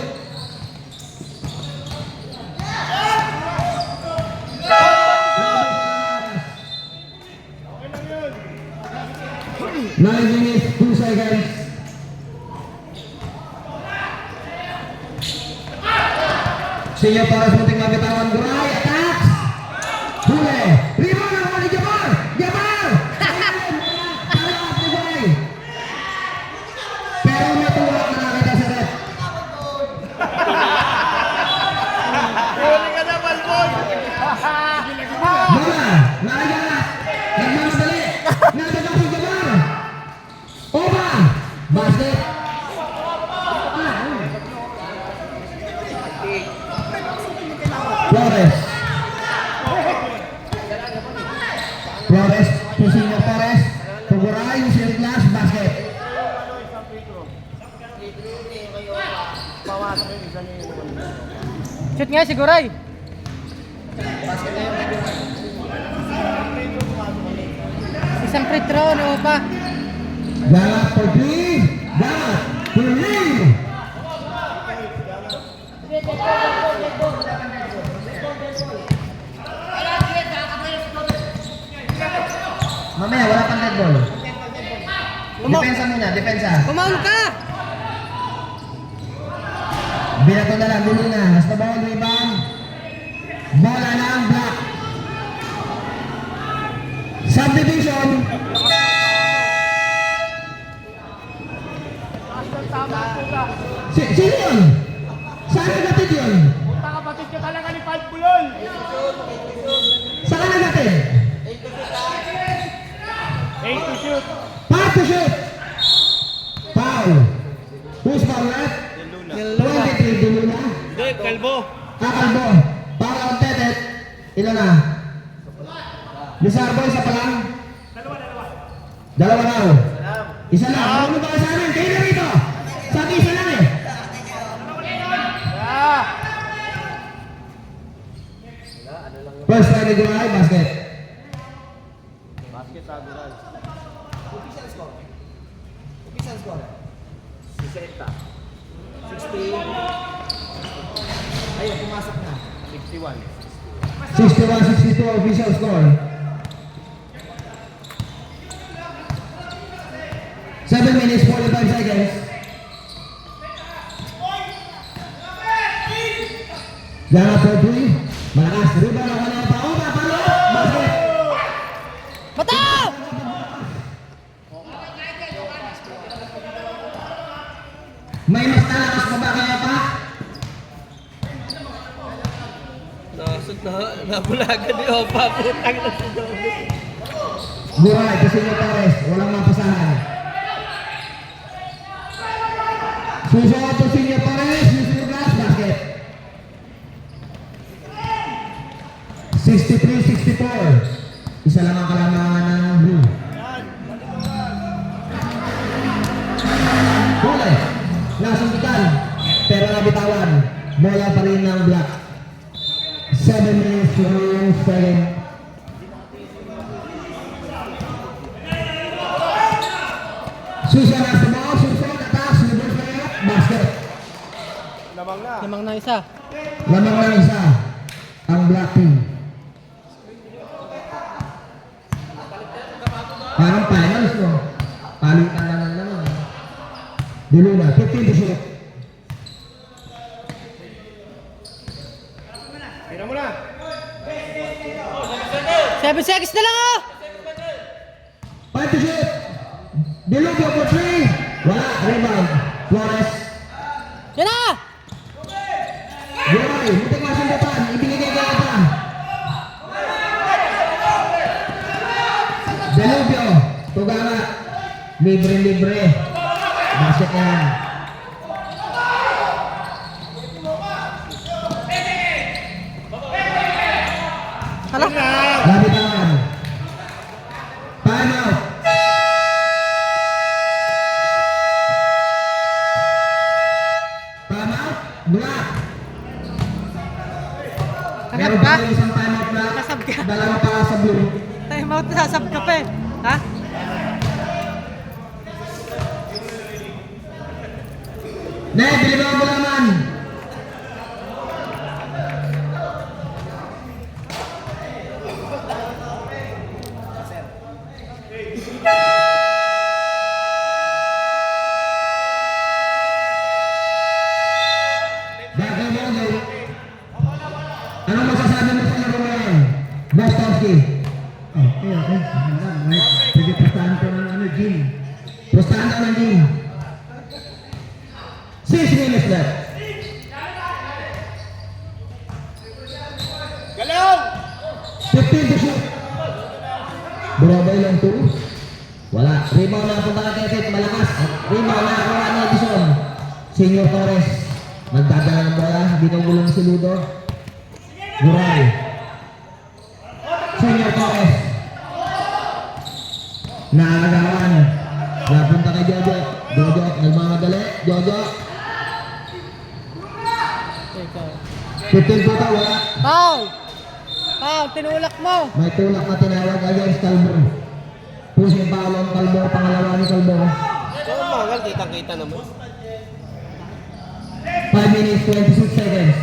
Nine minutes, 2 seconds. Senior Torres munting mabitawan. Guray, attacks! Huli! Rebound ang wali Jabbar! Jabbar! Sarap ni Guray! Pero matulak na nakita sa red. Huli ka na, Balbon! Bola! Nakaganap! Nagmamadali! Nagdagang si Jabbar! Oba! Basket! Flores. Flores to Senior Torres. To Guray, Senior Glass, basket. Shoot nga, siguray. Isang free throw, no pa. Galak for 3. Galak for 3. Mamaya, wala pang red ball. Depensa muna, depensa. Kumaon ka! Binato na lang, dulo na. Hasta ball, rebound. Bola lang, block. Subdivision. Sino yun? Saan nagatid yun? Kapatid ka talaga ni Pat Pulol! Saan nagatid? 8 to shoot! Pass to shoot. Foul. Who's foul left? 23, dulo na. Hindi, Kalbo! Kakalbo. Foul on Tetet. Ilan na? Lizardo, isa pa lang? Dalawa raw. Isa lang. Ano ba sa amin? Kayo na rito. Sa akin, isa lang eh. First try ni Guray, basket. Basket sa Dural. Official score. Official score. 60. 60. Ayun, pumasok na. 61. 61-62 official score. 7 minutes, 45 seconds. Gana for 3. Malakas. Rebound ako na pa. Opa, palo. Basket. Bata! May mas talakas pa ba kaya pa? Nasot na, nabulagan ni Opa. Putang na si Joey. Guray, kasi Senior Torres. Walang mapasahan. Susunod to Senior Torres. Senior Glass, basket. 63-64. Isa lang ang kalamangan ng blue. Huli. Nasuntikan. Pero nabitawan. Bola pa rin ng black. 7 minutes to 1 second. Susan has the ball. Susan attacks. Reverse layup. Basket. Lamang na. Lamang na isa. Lamang na isa. Ang black team. Parang finals, no? Palitan lang lang. Dulo na. 15 to shoot. Tira mo na. 7 seconds na lang oh! 5 to shoot. Dulo go for 3. Wala. Rebound. Flores. Yan na! Guray. Muntik masundutan. Ibinigay ka pa. Delubio, Tugama, libre. Basket yan. Hala? Labitawan. Time out. Time out. Black. Agad Meron ka? pa isang time out black. Nasab ka. Dalawa pa sa blue. Time out, sasab ka pa eh. Ha? Ne, bili mo ang bulaman. Bakit mo gay? Ano masasabi mo sa laro mo yan? Bostowski. Okay. Maganda. Mike, sige pustahan ko ng ano, gym. Pustahan ka ng team. 6 minutes left. Galaw! 15 to shoot. Burabay lang to. Wala. Rebound na punta ka Tetet. Malakas. Rebound na ako ni Edison. Senior Torres. Magdadala ng bola. Binugulong si Ludo. Guray. Senior Torres. Naagawan. Napunta kay Jojo. Jojo. Nagmamadali. Jojo. Teka. 15 puta. Wala. Paul! Paul, tinulak mo! May tulak na tinawag against Calvo. Pusing foul on Calvo. Pangalawa ni Calvo. So, mangal, kitang-kita naman. 5 minutes, 26 seconds.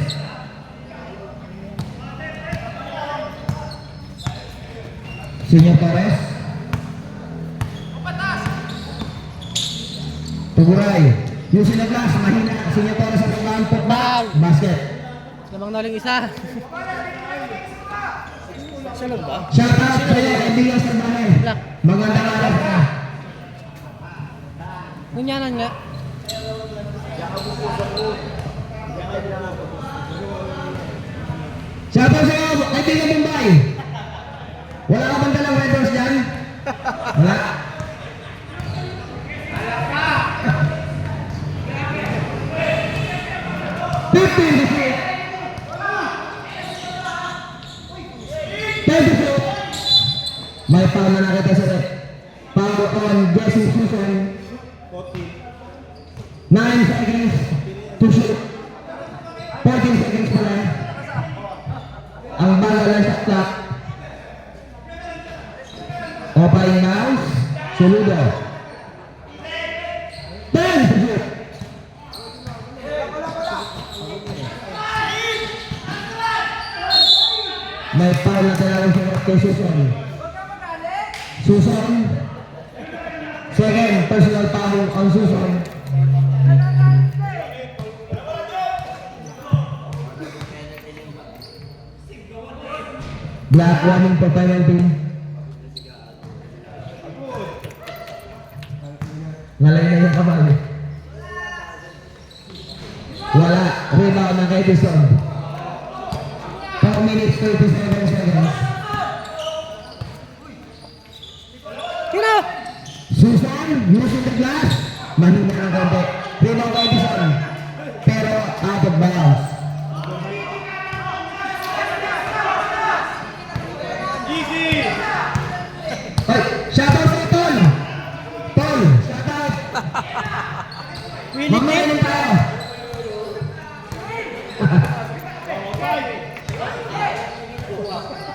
Senior Torres. Tuguray. Using the glass, mahina. Senior Torres sa pagbahan. Putball. Basket. Lamang naling isa. Siya lang ba? Shout out sa'yo, kaibigan sa bahay. Black. Magandang araw ka. Kunyanan nga. Shout out sa'yo, kaibigan Mumbai. Wala ka bang dalang Red Horse dyan? Wala. Fifteen to shoot. 10 to shoot. May foul na nakita sa rep. Foul on Jesse Susan. 9 seconds to shoot. 14 seconds pala. Ang bala lang sa clock. Opening mouse. Suludo. 10 to shoot. May foul na talagang sa kay Susan. Susan. Second personal foul on Susan. Black running for penalty. Ngalay na yung kabal. Wala. Rebound na kay Edison. 4 minutes, 37 seconds. Sino? Susan, using the glass. Mahina ang konti. Rebound kay Edison. Pero out of bounds. Ay, shout out sa Tol. Tol, shout out. Mamaya nang tayo.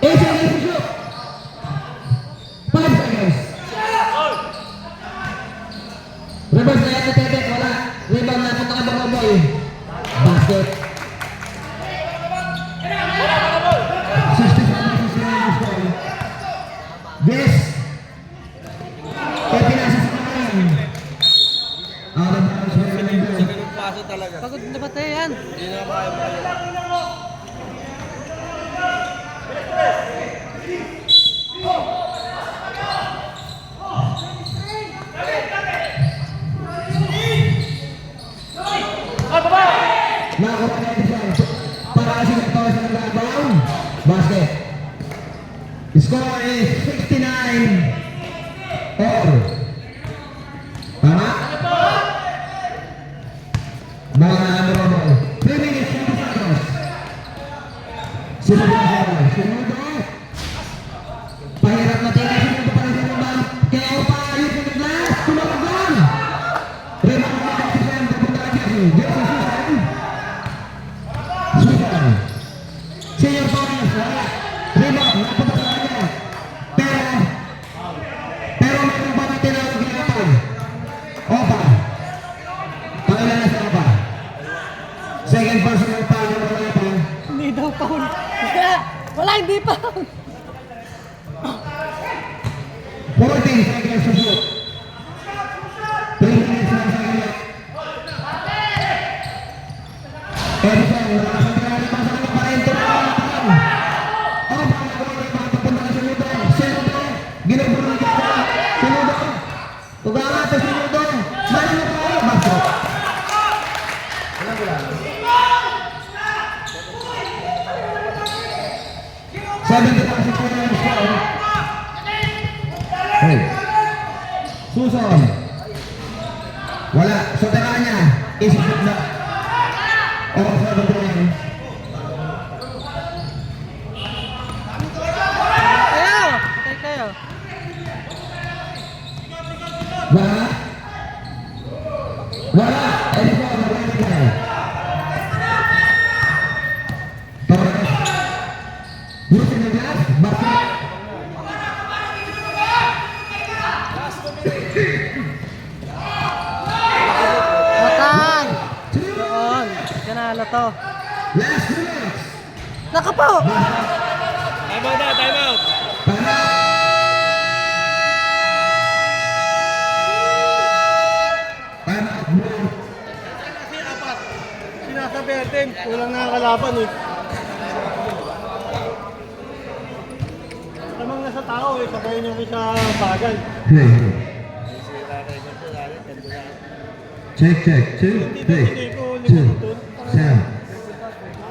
Eight seconds to shoot. 5 seconds. Reverse na yan ni Tetet, wala. Rebound na punta ka ba boy? Basket. 67 seconds to score. Yes. Kaya pinasa sa kanan. Out of bounds. Sa ganung paso talaga. Pagod na ba tayo yan? Hindi na kaya mo. Nakakuha na Edison. Para kasi nagtawas ng rebound. Basket. The score is 69 All. Tama? Bola na number 1. 3 minutes, 20 seconds. Sinudo. Pahirap na tingin. Sinudo pa rin sa bang. Kaya Opa, ayun sa glass. Tumawag lang. Rebound na si Sam. Papunta na Jesse. Jesse Susan. Susan. Senior Torres. Wala. Rebound. Napunta sa kanya. Pero meron pa natin ang ginagawa. Opa. Pangilan na sa Opa. Second personal foul ng Opa. Hindi daw foul. Wala, hindi pa. 14 seconds to shoot. 3 minutes lang sa kanya. Edison, nakasang pinali pa sa kanya pa rin. Opa, papunta na sa Ludo. Sinudo. Ginuguro na kita. Sinudo. Tugangan to Sinudo. Mali mo pa. Basket. Hey. Susan. Wala. Sa tara niya. Isip na. O, sa tara niya. Kayo! Patay kayo. Wala. Wala. Edison, wala niya. Torres. Gusto niya glass? Bakit? Matan! Doon. Ganalo to. Last minutes. Nakapo! Time out na, time out. Para. Para. Kasi apat. Sinasabi natin, kulang na kalaban eh. Tamang nasa tao eh, sabay niyo sa bagal. Hey. Check, check, 2, 3, 2, sound.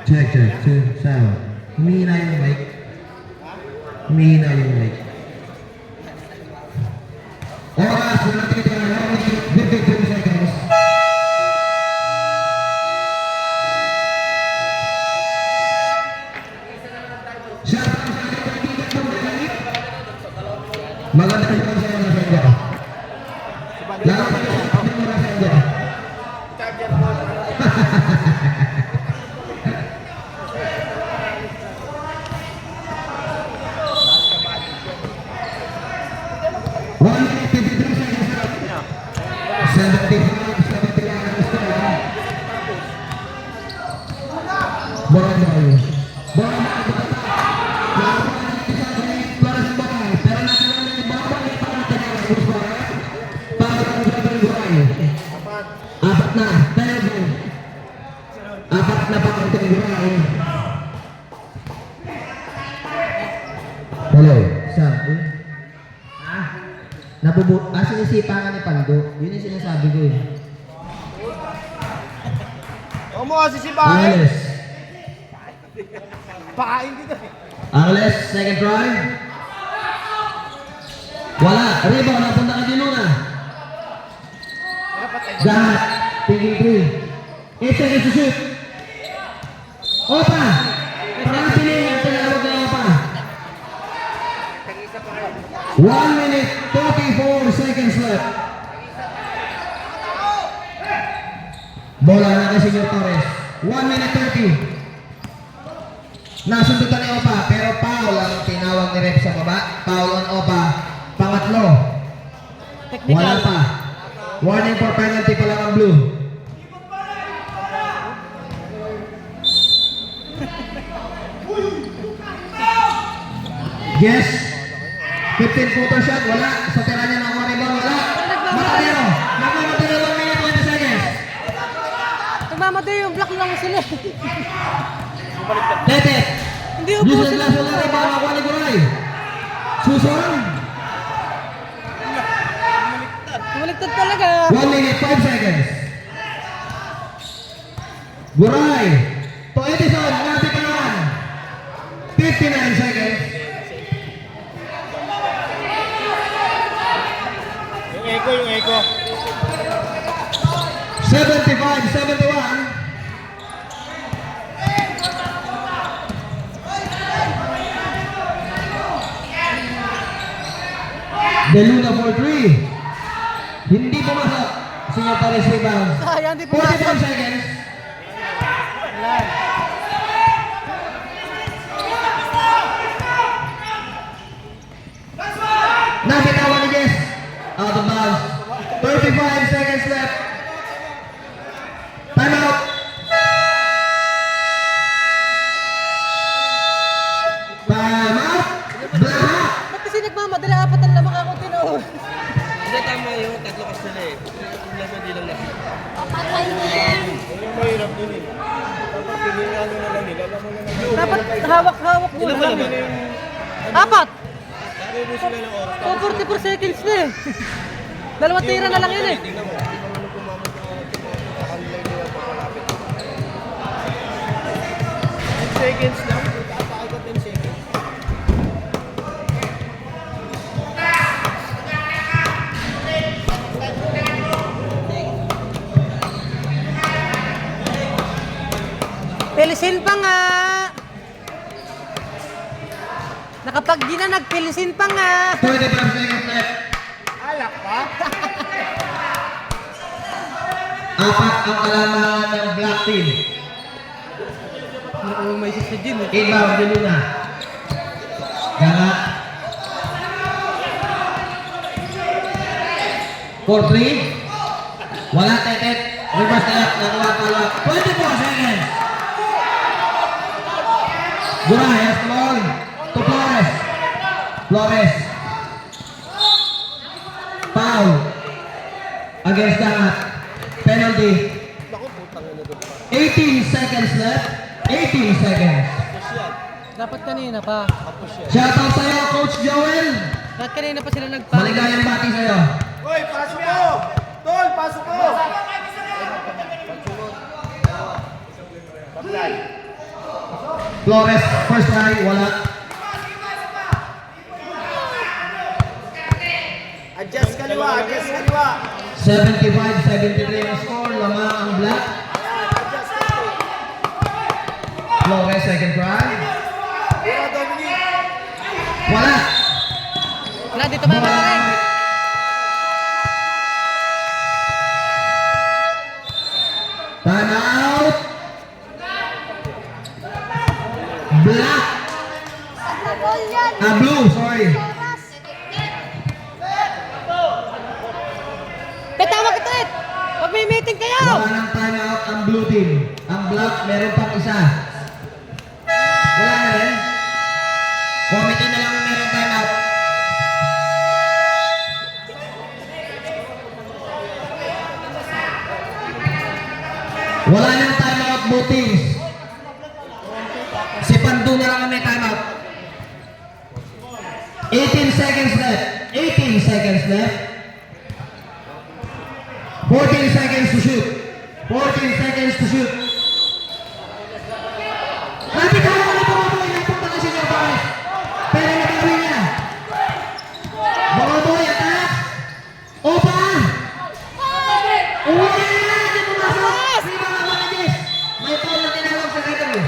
Check, check, 2, sound. Humihina yung mic. Humihina yung mic. Oras, wala tito na. 53 seconds. Shot out sa ating kaibigan ng Balik. Maganda yung konsero na sa inyo. Lalo pa yung konsero na sa inyo. One minute, 53 seconds left. 75, 71 ang score. Bola tayo. Bola na ang bata. Nakakuha ng isa sa para sa bata. Pero nakuha na yung bata. Para ang Jeffrey Guray. Apat na. Pero apat na pa ang Guray. Hello. Sam. Sinisipangan ni Pando. Yun yung sinasabi ko eh. Huwag mo kasi si Bahay. Angles. Pakain kita eh. Angles, second try. Wala. Rebound, napunta ka din Luna. Zahat. Pingin 3. 8 seconds to shoot. Opa. Pangapiling ang tinawag na Opa. 1 minute, 34 seconds left. Bola na kay Senyor Torres. 1 minute 30. Nasundutan ni Opa, pero foul ang tinawag ni ref sa baba. Foul on Opa. Pangatlo. Technical. Wala pa. Warning for penalty pa lang ang blue. Yes. 15-footer shot, wala. Sa tira niya ng rebound, wala. Matadero. Nagmamatero 1 minute 20 seconds. Nagmamatay yung block lang sila. Tete. Hindi upo Yusuf sila. Lasso na rin para makuha ni Guray. Susan. Bumaliktad talaga. 1 minute 5 seconds. Guray. To Edison, natikawan. 59 seconds. Echo, yung echo. 75-71. De Luna for 3. Hindi pumasok. Senior Torres rebound. Sayang, di 45 pumasok. seconds. Nakitawan ni Jess. Out of bounds. 35 seconds left. Time out. Time out. Blaha. Ba't kasi nagmamadala? Apat ang lamang ako tinoon. Hindi, tama yung tatlo kasi sila eh. Yung lasa di lang nasa. Patay na yan. Yung mahirap din eh. Dapat pinigyan na lang nila. Alam mo na nag-iwan. Dapat hawak-hawak mo Ilan na ba lang. naman eh. yung... Apat! Nakubo sila ng oras. 44 seconds na eh. Dalawang tira na lang yun eh. Tingnan mo. Hindi naman nung kumamot na online nila pagkalapit. 10 seconds lang. Tatapakay ka 10 seconds. Pilisin pa nga! Nakapag di na nagpilisin pa nga! 25 seconds left. Alak pa? Apat ang kalamangan ng black team. Oo, may isa si Jin eh. Inbound De Luna. Ganga. For 3. Wala tetet. Reverse na left. Nakuha pala. 24 seconds. Guray has the ball. To Flores. Flores. Foul. Against Dangat. Penalty. 18 seconds left. 18 seconds. Dapat kanina pa. Shoutout sa'yo, Coach Joel. Dapat kanina pa sila nagpa. Maligayang bati sa'yo. Hoy, pasok mo! Tol, pasok mo! Flores, first try, wala. Adjust kaliwa, adjust kaliwa. 75-73 ang score. Lama ang black. Adjust kaliwa. Flores, second try. Pero Dominic. Wala. Wala, dito ba ba rin? Time out. Black. Nagol yan. Blue, sorry. Oras. Petawag ito eh! Pag may meeting kayo! Wala ng time out ang blue team. Ang black, meron pang isa. Wala na rin. Committee na lang ang meron time out. Wala nang time out, blue teams. Si Pandu na lang ang may time out. 18 seconds left. 18 seconds left. 14 seconds to shoot. 14 seconds to shoot. Lapit ka lang ito mga boy. Napunta na si Senior Torres. Pero nagawin niya. Mga boy, attack. Opa. Uwi na yan. Hindi pumasok. Rebound ang Managis. May foul na tinawag sa referee.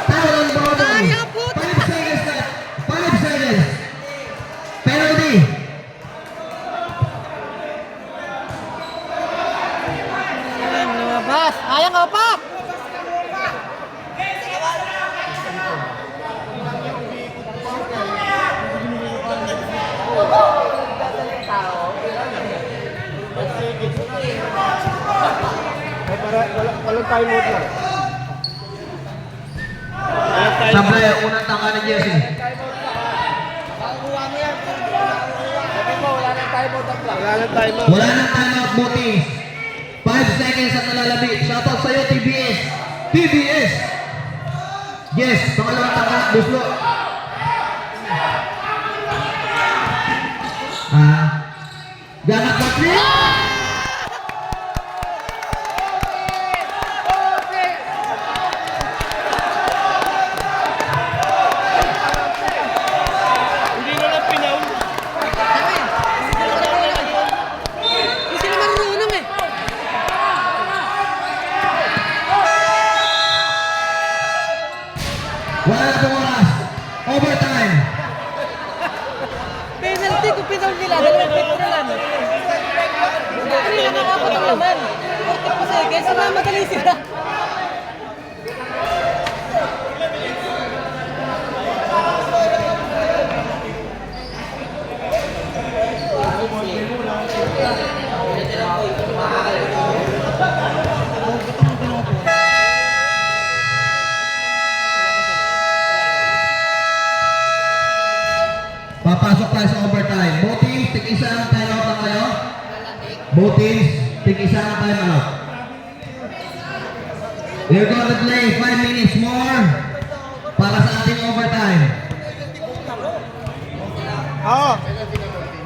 Foul on mga boy. Ay, ang puta. 5 seconds left. 5 seconds. Penalty. Ayan, lumabas. Ayang ka pa! Walang time out lang. Walang time out. Sablay ang unang tangka ni Jesse. Makukuha mo yan. Sabi mo, wala nang time out ang Wala nang time out. Wala nang timeout, Buti. 5 seconds at nalalabi. Shoutout sa'yo, TBS. TBS! Yes, pangalawang tangka, Buslo. Ganap na three. Hindi na lang pinaul. kung pinaw nila, dalawang pito na lang. Kanina nakakot ang laman. 40 seconds, madali sila. Papasok tayo sa overtime. Both teams, tig-isa ang timeout na kayo. Both teams, tig-isa ang timeout. We're gonna play 5 minutes more para sa ating overtime. Oo.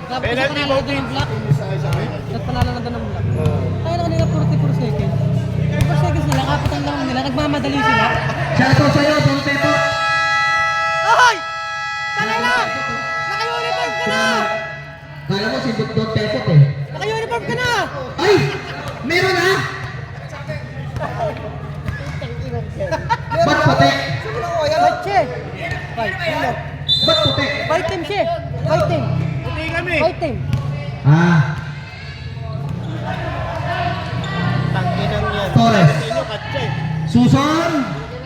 Tapos sa panalo doon ng block. At panalo na doon ng block. Tayo na kanina 44 seconds. 44 seconds nila, kapitan lang nila. Nagmamadali sila. Shoutout sa'yo, Don Pepo. Ay! Tala na! Naka-uniform ka na! Kala mo si Don Pepot eh. Naka-uniform ka na! Ay! Meron ha? Ba't puti? Fight siya! Fight. Ba't puti? Fight team siya! Fight team! Hindi kami. Fight team! Ah, Tangkinang yan. Torres. Sino katse? Suson!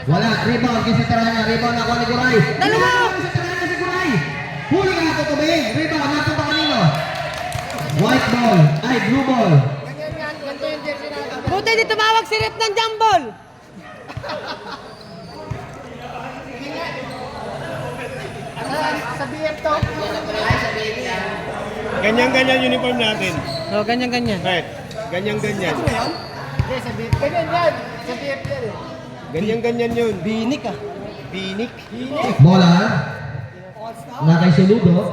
Wala, rebound kasi Taranya. Rebound ako ni Guray. Dalawa! Sa Taranya si Guray. Huli ka ako tubig. Rebound, napunta kanino? White ball. Ay, blue ball. Buti di tumawag si Rep ng jambol! Ganyan-ganyan uniform natin. Oh, ganyan-ganyan. Right. Ganyan-ganyan. Ganyan-ganyan yun. Binik ah. Binik. Bola. Nakay Suludo.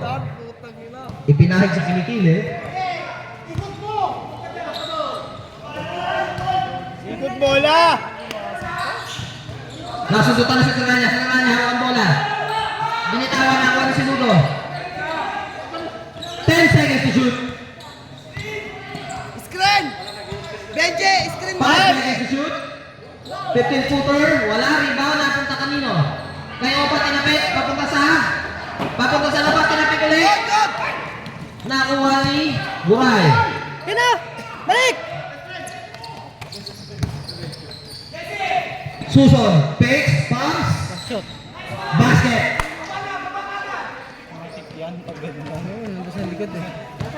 Ipinahig sa kinikili. Ikot bola. Nasundutan na si Taranya. Si Taranya, hawak ang bola. Binitawan na ako ni Suludo. 10 seconds to shoot. Screen! Benji! Screen 5 seconds to shoot. 15-footer. Wala. Rebound. Napunta kanino? Kayo pa tinapit. Papunta sa labas. Tinapit ulit. Nakuha ni Guray. Yan na! Balik! Suson. Picks. Pumps. Shot. Basket. Nandun sa likod eh.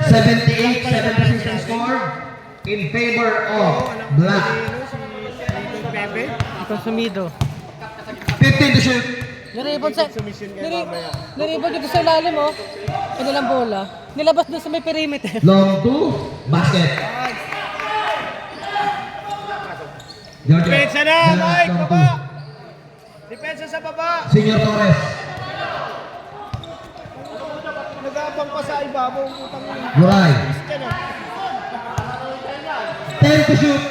78-7 score in favor of Black. Pepe. Consumido. 15 to shoot. Niribon sa... Submission kayo mamaya. Niribon dito sa ilalim oh. Kanilang bola. Nilabas doon sa may perimeter. Long 2. Basket. George. Depensa na, Jalas, Mike! long Baba! 2. Depensa sa baba! Senior Torres. Nagabang pa sa ibabaw. Putang ina. Guray. Yan ah. 10 to shoot.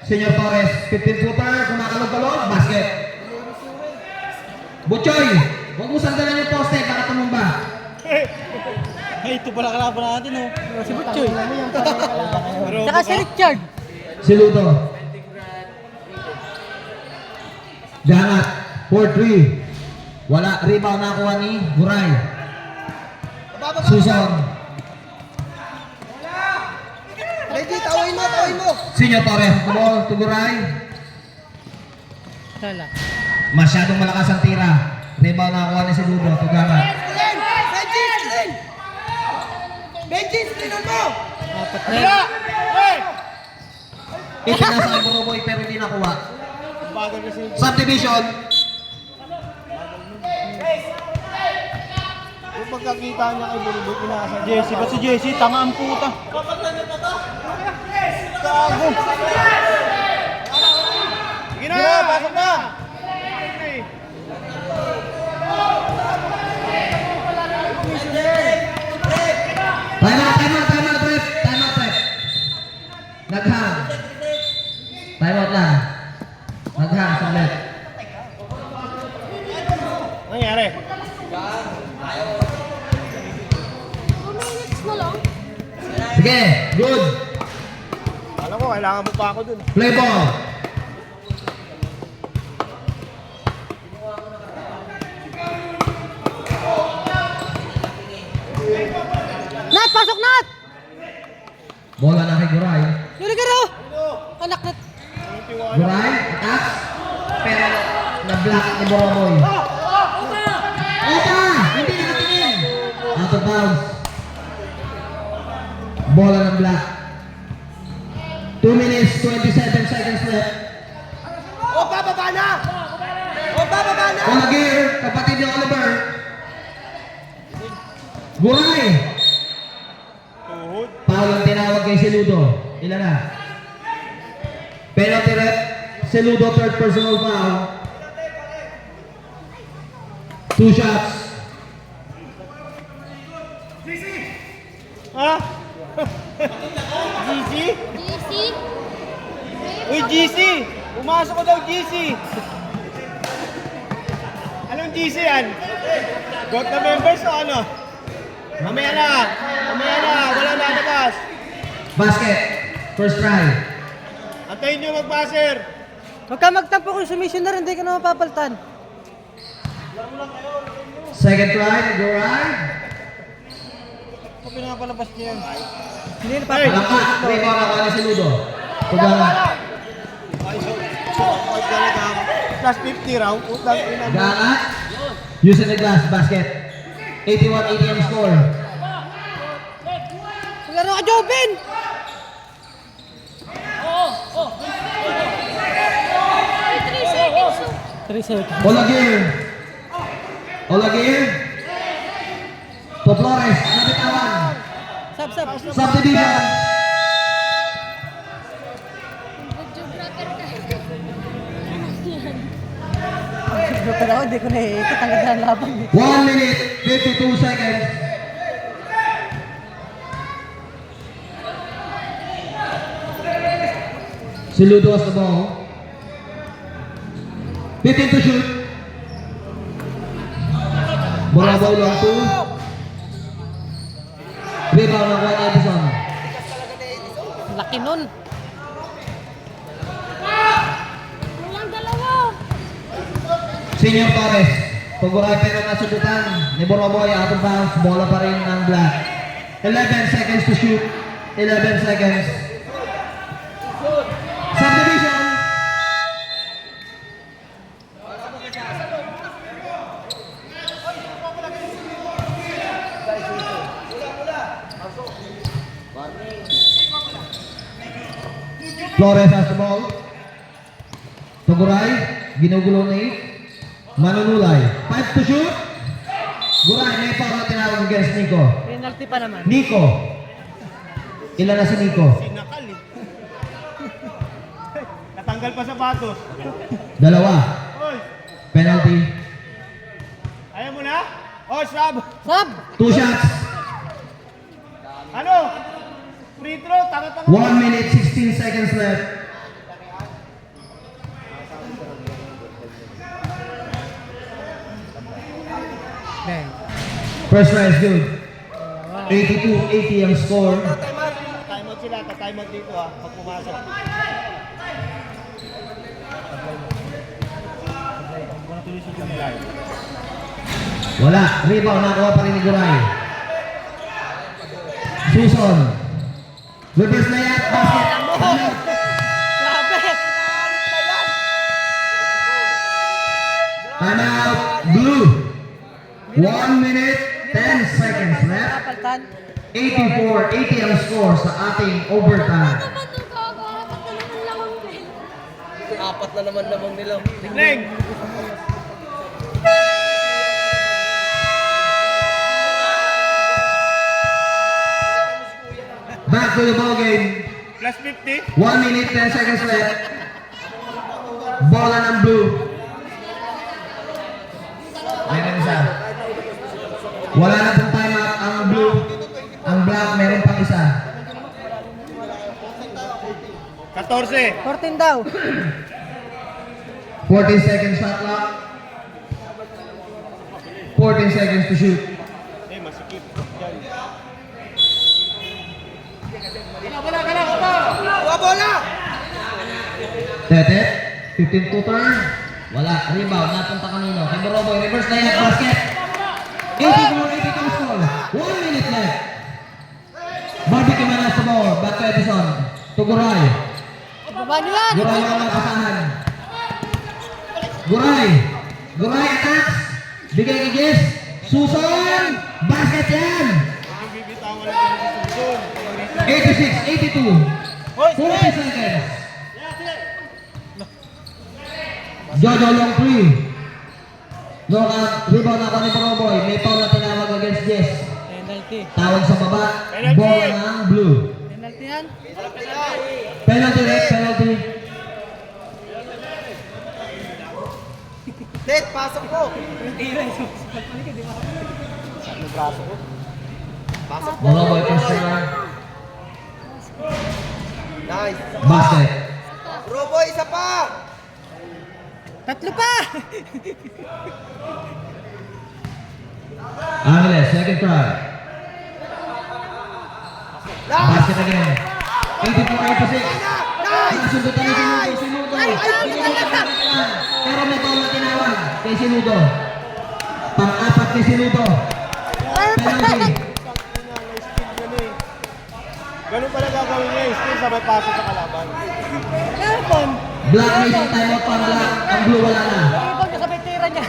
Senior Torres. 15-footer. Kumakalog-kalog. Basket. Butchoy. Huwag mo sandalan yung poste. Baka tumumba. Ay, ito pala kalaban natin oh. Si Butchoy. Tsaka si Richard. Si Ludo. Jangat. 4-3. Wala. Rebound nakuha ni Guray. Susan. Benji, tawin mo! Senior Torres. Ball to Guray. Sala. Masyadong malakas ang tira. Rebound nakuha ni si Ludo. To Jangat. Screen! Benji, screen! Benji, screenan mo! Apat na. Hey! Itinasa kay Buruboy pero hindi nakuha. Bagal kasi. Subdivision. Yung pagkakita niya kay Burubot, inasa niya. Jesse, ba't si Jesse? Tanga ang puta. Gago. Sige na, pasok na. Time out, ref. Naghang. Time out lang. Naghang, saglit. Ano nangyari? 2 minutes na lang. Sige, good. Alam ko, kailangan mo pa ako dun. Play ball. pasok Nat! Bola na kay Guray. Yuri Garo! Anak na... Guray, attack. Pero na-block ni Boroboy. Opa! Hindi nakatingin. Out of bounds. Bola ng black. 2 minutes, 27 seconds left. O, bababa na! O, bababa na! Olagir, kapatid ni Oliver. Guray! Foul ang tinawag kay Seludo. Ilan na? Penalty rep. Seludo, third personal foul. 2 shots. Ha? GC? DC? Uy, GC! Pumasok ko daw, GC! Anong GC yan? Got the members o ano? Mamaya na! Mamaya na! Wala na labas! Basket. First try. Antayin nyo mag-passer! Huwag ka magtampo kung submission na rin, hindi ka na mapapaltan. Second try. Guray. Kung pinapalabas niya yan. Hindi na Hey! Malaka. Rebound ako ni Seludo. Tugangan. Plus 50 round. Utang ina mo. Gangat. Using the glass. Basket. 81-80 ang score. Laro ka, Jobin! 3 seconds. Olagir. Olagir. To Flores. Nabitawan. Sab. Subdivision. Videographer ka. Pero ako, hindi ko naikot ang ganda ng laban. 1 minute, 52 seconds. Seludo has the ball. 15 to shoot. Bolaboy long two. Rebound ng Juan Edison. Laki nun. Walang dalawa. Senior Torres. Paguray pero nasubutan ni Boroboy out of bounds. Bola pa rin ng black. 11 seconds to shoot. 11 seconds. Subdivision. Flores has the ball. Tuguray, ginugulo na 8. Manunulay, 5 to shoot. Guray, may foul na tinawag against Nico. Penalty pa naman. Nico. Ilan na si Nico? Sinakal eh. Natanggal pa sapatos. 2. Oy! Penalty. Ayaw mo na? Oh, sab! Sab! 2 shots. Ano? Free throw, tanga-tanga. 1 minute, 16 seconds left. Bang. First try is good. 82-80 ang score. Timeout sila, ta-timeout dito ah, pag pumasok. Wala. Rebound, nakuha pa rin ni Guray. Suson. Reverse layup, basket. Grabe! Timeout, blue. 1 minute, 10 seconds left. Mapapaltan. 84-80 ang score sa ating overtime. Naman nung kakaharap na naman lamang din. Apat na naman lamang nila. Tigning! Back to the ball game. Plus 50. 1 minute, 10 seconds left. Bola ng blue. Meron isa. Wala na pong timeout ang blue. Ang black, meron pang isa. 14. 14 daw. 14 seconds shot clock. 14 seconds to shoot. Eh, masikip. Diyan. Tete, 15 to turn. Wala, rebound, napunta kanino. Kay Boroboy, reverse layup, basket. 84-82 score. 1 minute left. to Guray. Baba niyo yan! Guray ang nakasahan. Guray. Guray attacks. Bigay kay Jess. Susan. Basket yan. Bibitawan lang yung susun. 86, 82. 40 seconds. Jojo long three. Rebound ako ni Proboy. May foul na tinawag against Jess. Penalty. Tawag sa baba. Penalty. Bola ng blue. Penalty yan. Penalty, ref. Penalty. Ted, pasok ko. Proboy first timer. Nice. Basket. Robo, isa pa. Tatlo pa! Angeles, second try. Basket again. 84-86. Nasundo tayo si Sinudo. Pero may foul na tinawag kay Sinudo. Pang-apat kay Sinudo. Penalty. Ganun pala gagawin niya yung skill sabay pasok sa kalaban. Meron! Black may isang timeout para black. Ang blue wala na. Ibang kasabay tira niya.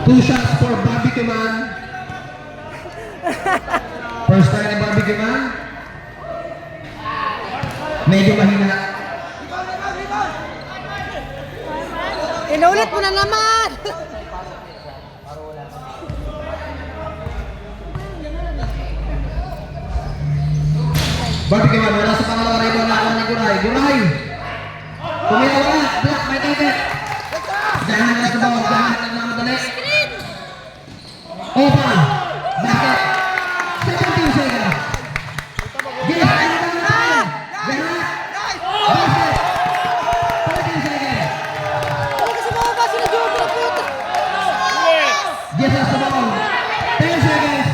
2 shots for Barbecue Man. First try ni Barbecue Man. Medyo mahina. Inulit mo na naman! Barbecue Man, wala sa pangalawa rebound na ako ni Guray. Guray! Tumira wala. Black, may ticket. Jangan na sa bawah. Jangan na namadali. Open. Basket. 17 seconds. Yes, ano ba naman? Jangan. Basket. 14 seconds. Ano kasi mababa sila Jojo? Puta! Yes, sa bawah. 10 seconds.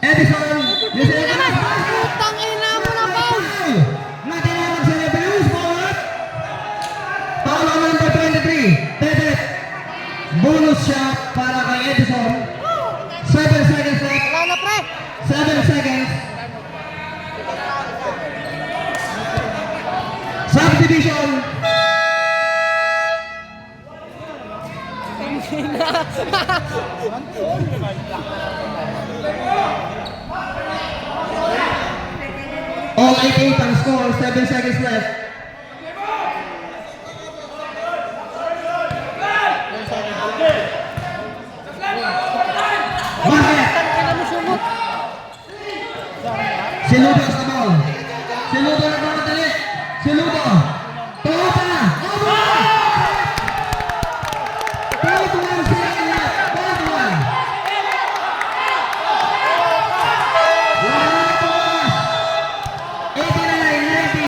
Edison. Yes, Edison. Putang ina mo na foul! Natinawag sa referees. Forward. Foul on number 23. Tetet. Bonus shot para kay Edison. 7 seconds left. Wala na pre! 7 seconds. Subdivision. All 8-8 ang score. 7 seconds left. Basket. Tangina mo sumot! Sinudo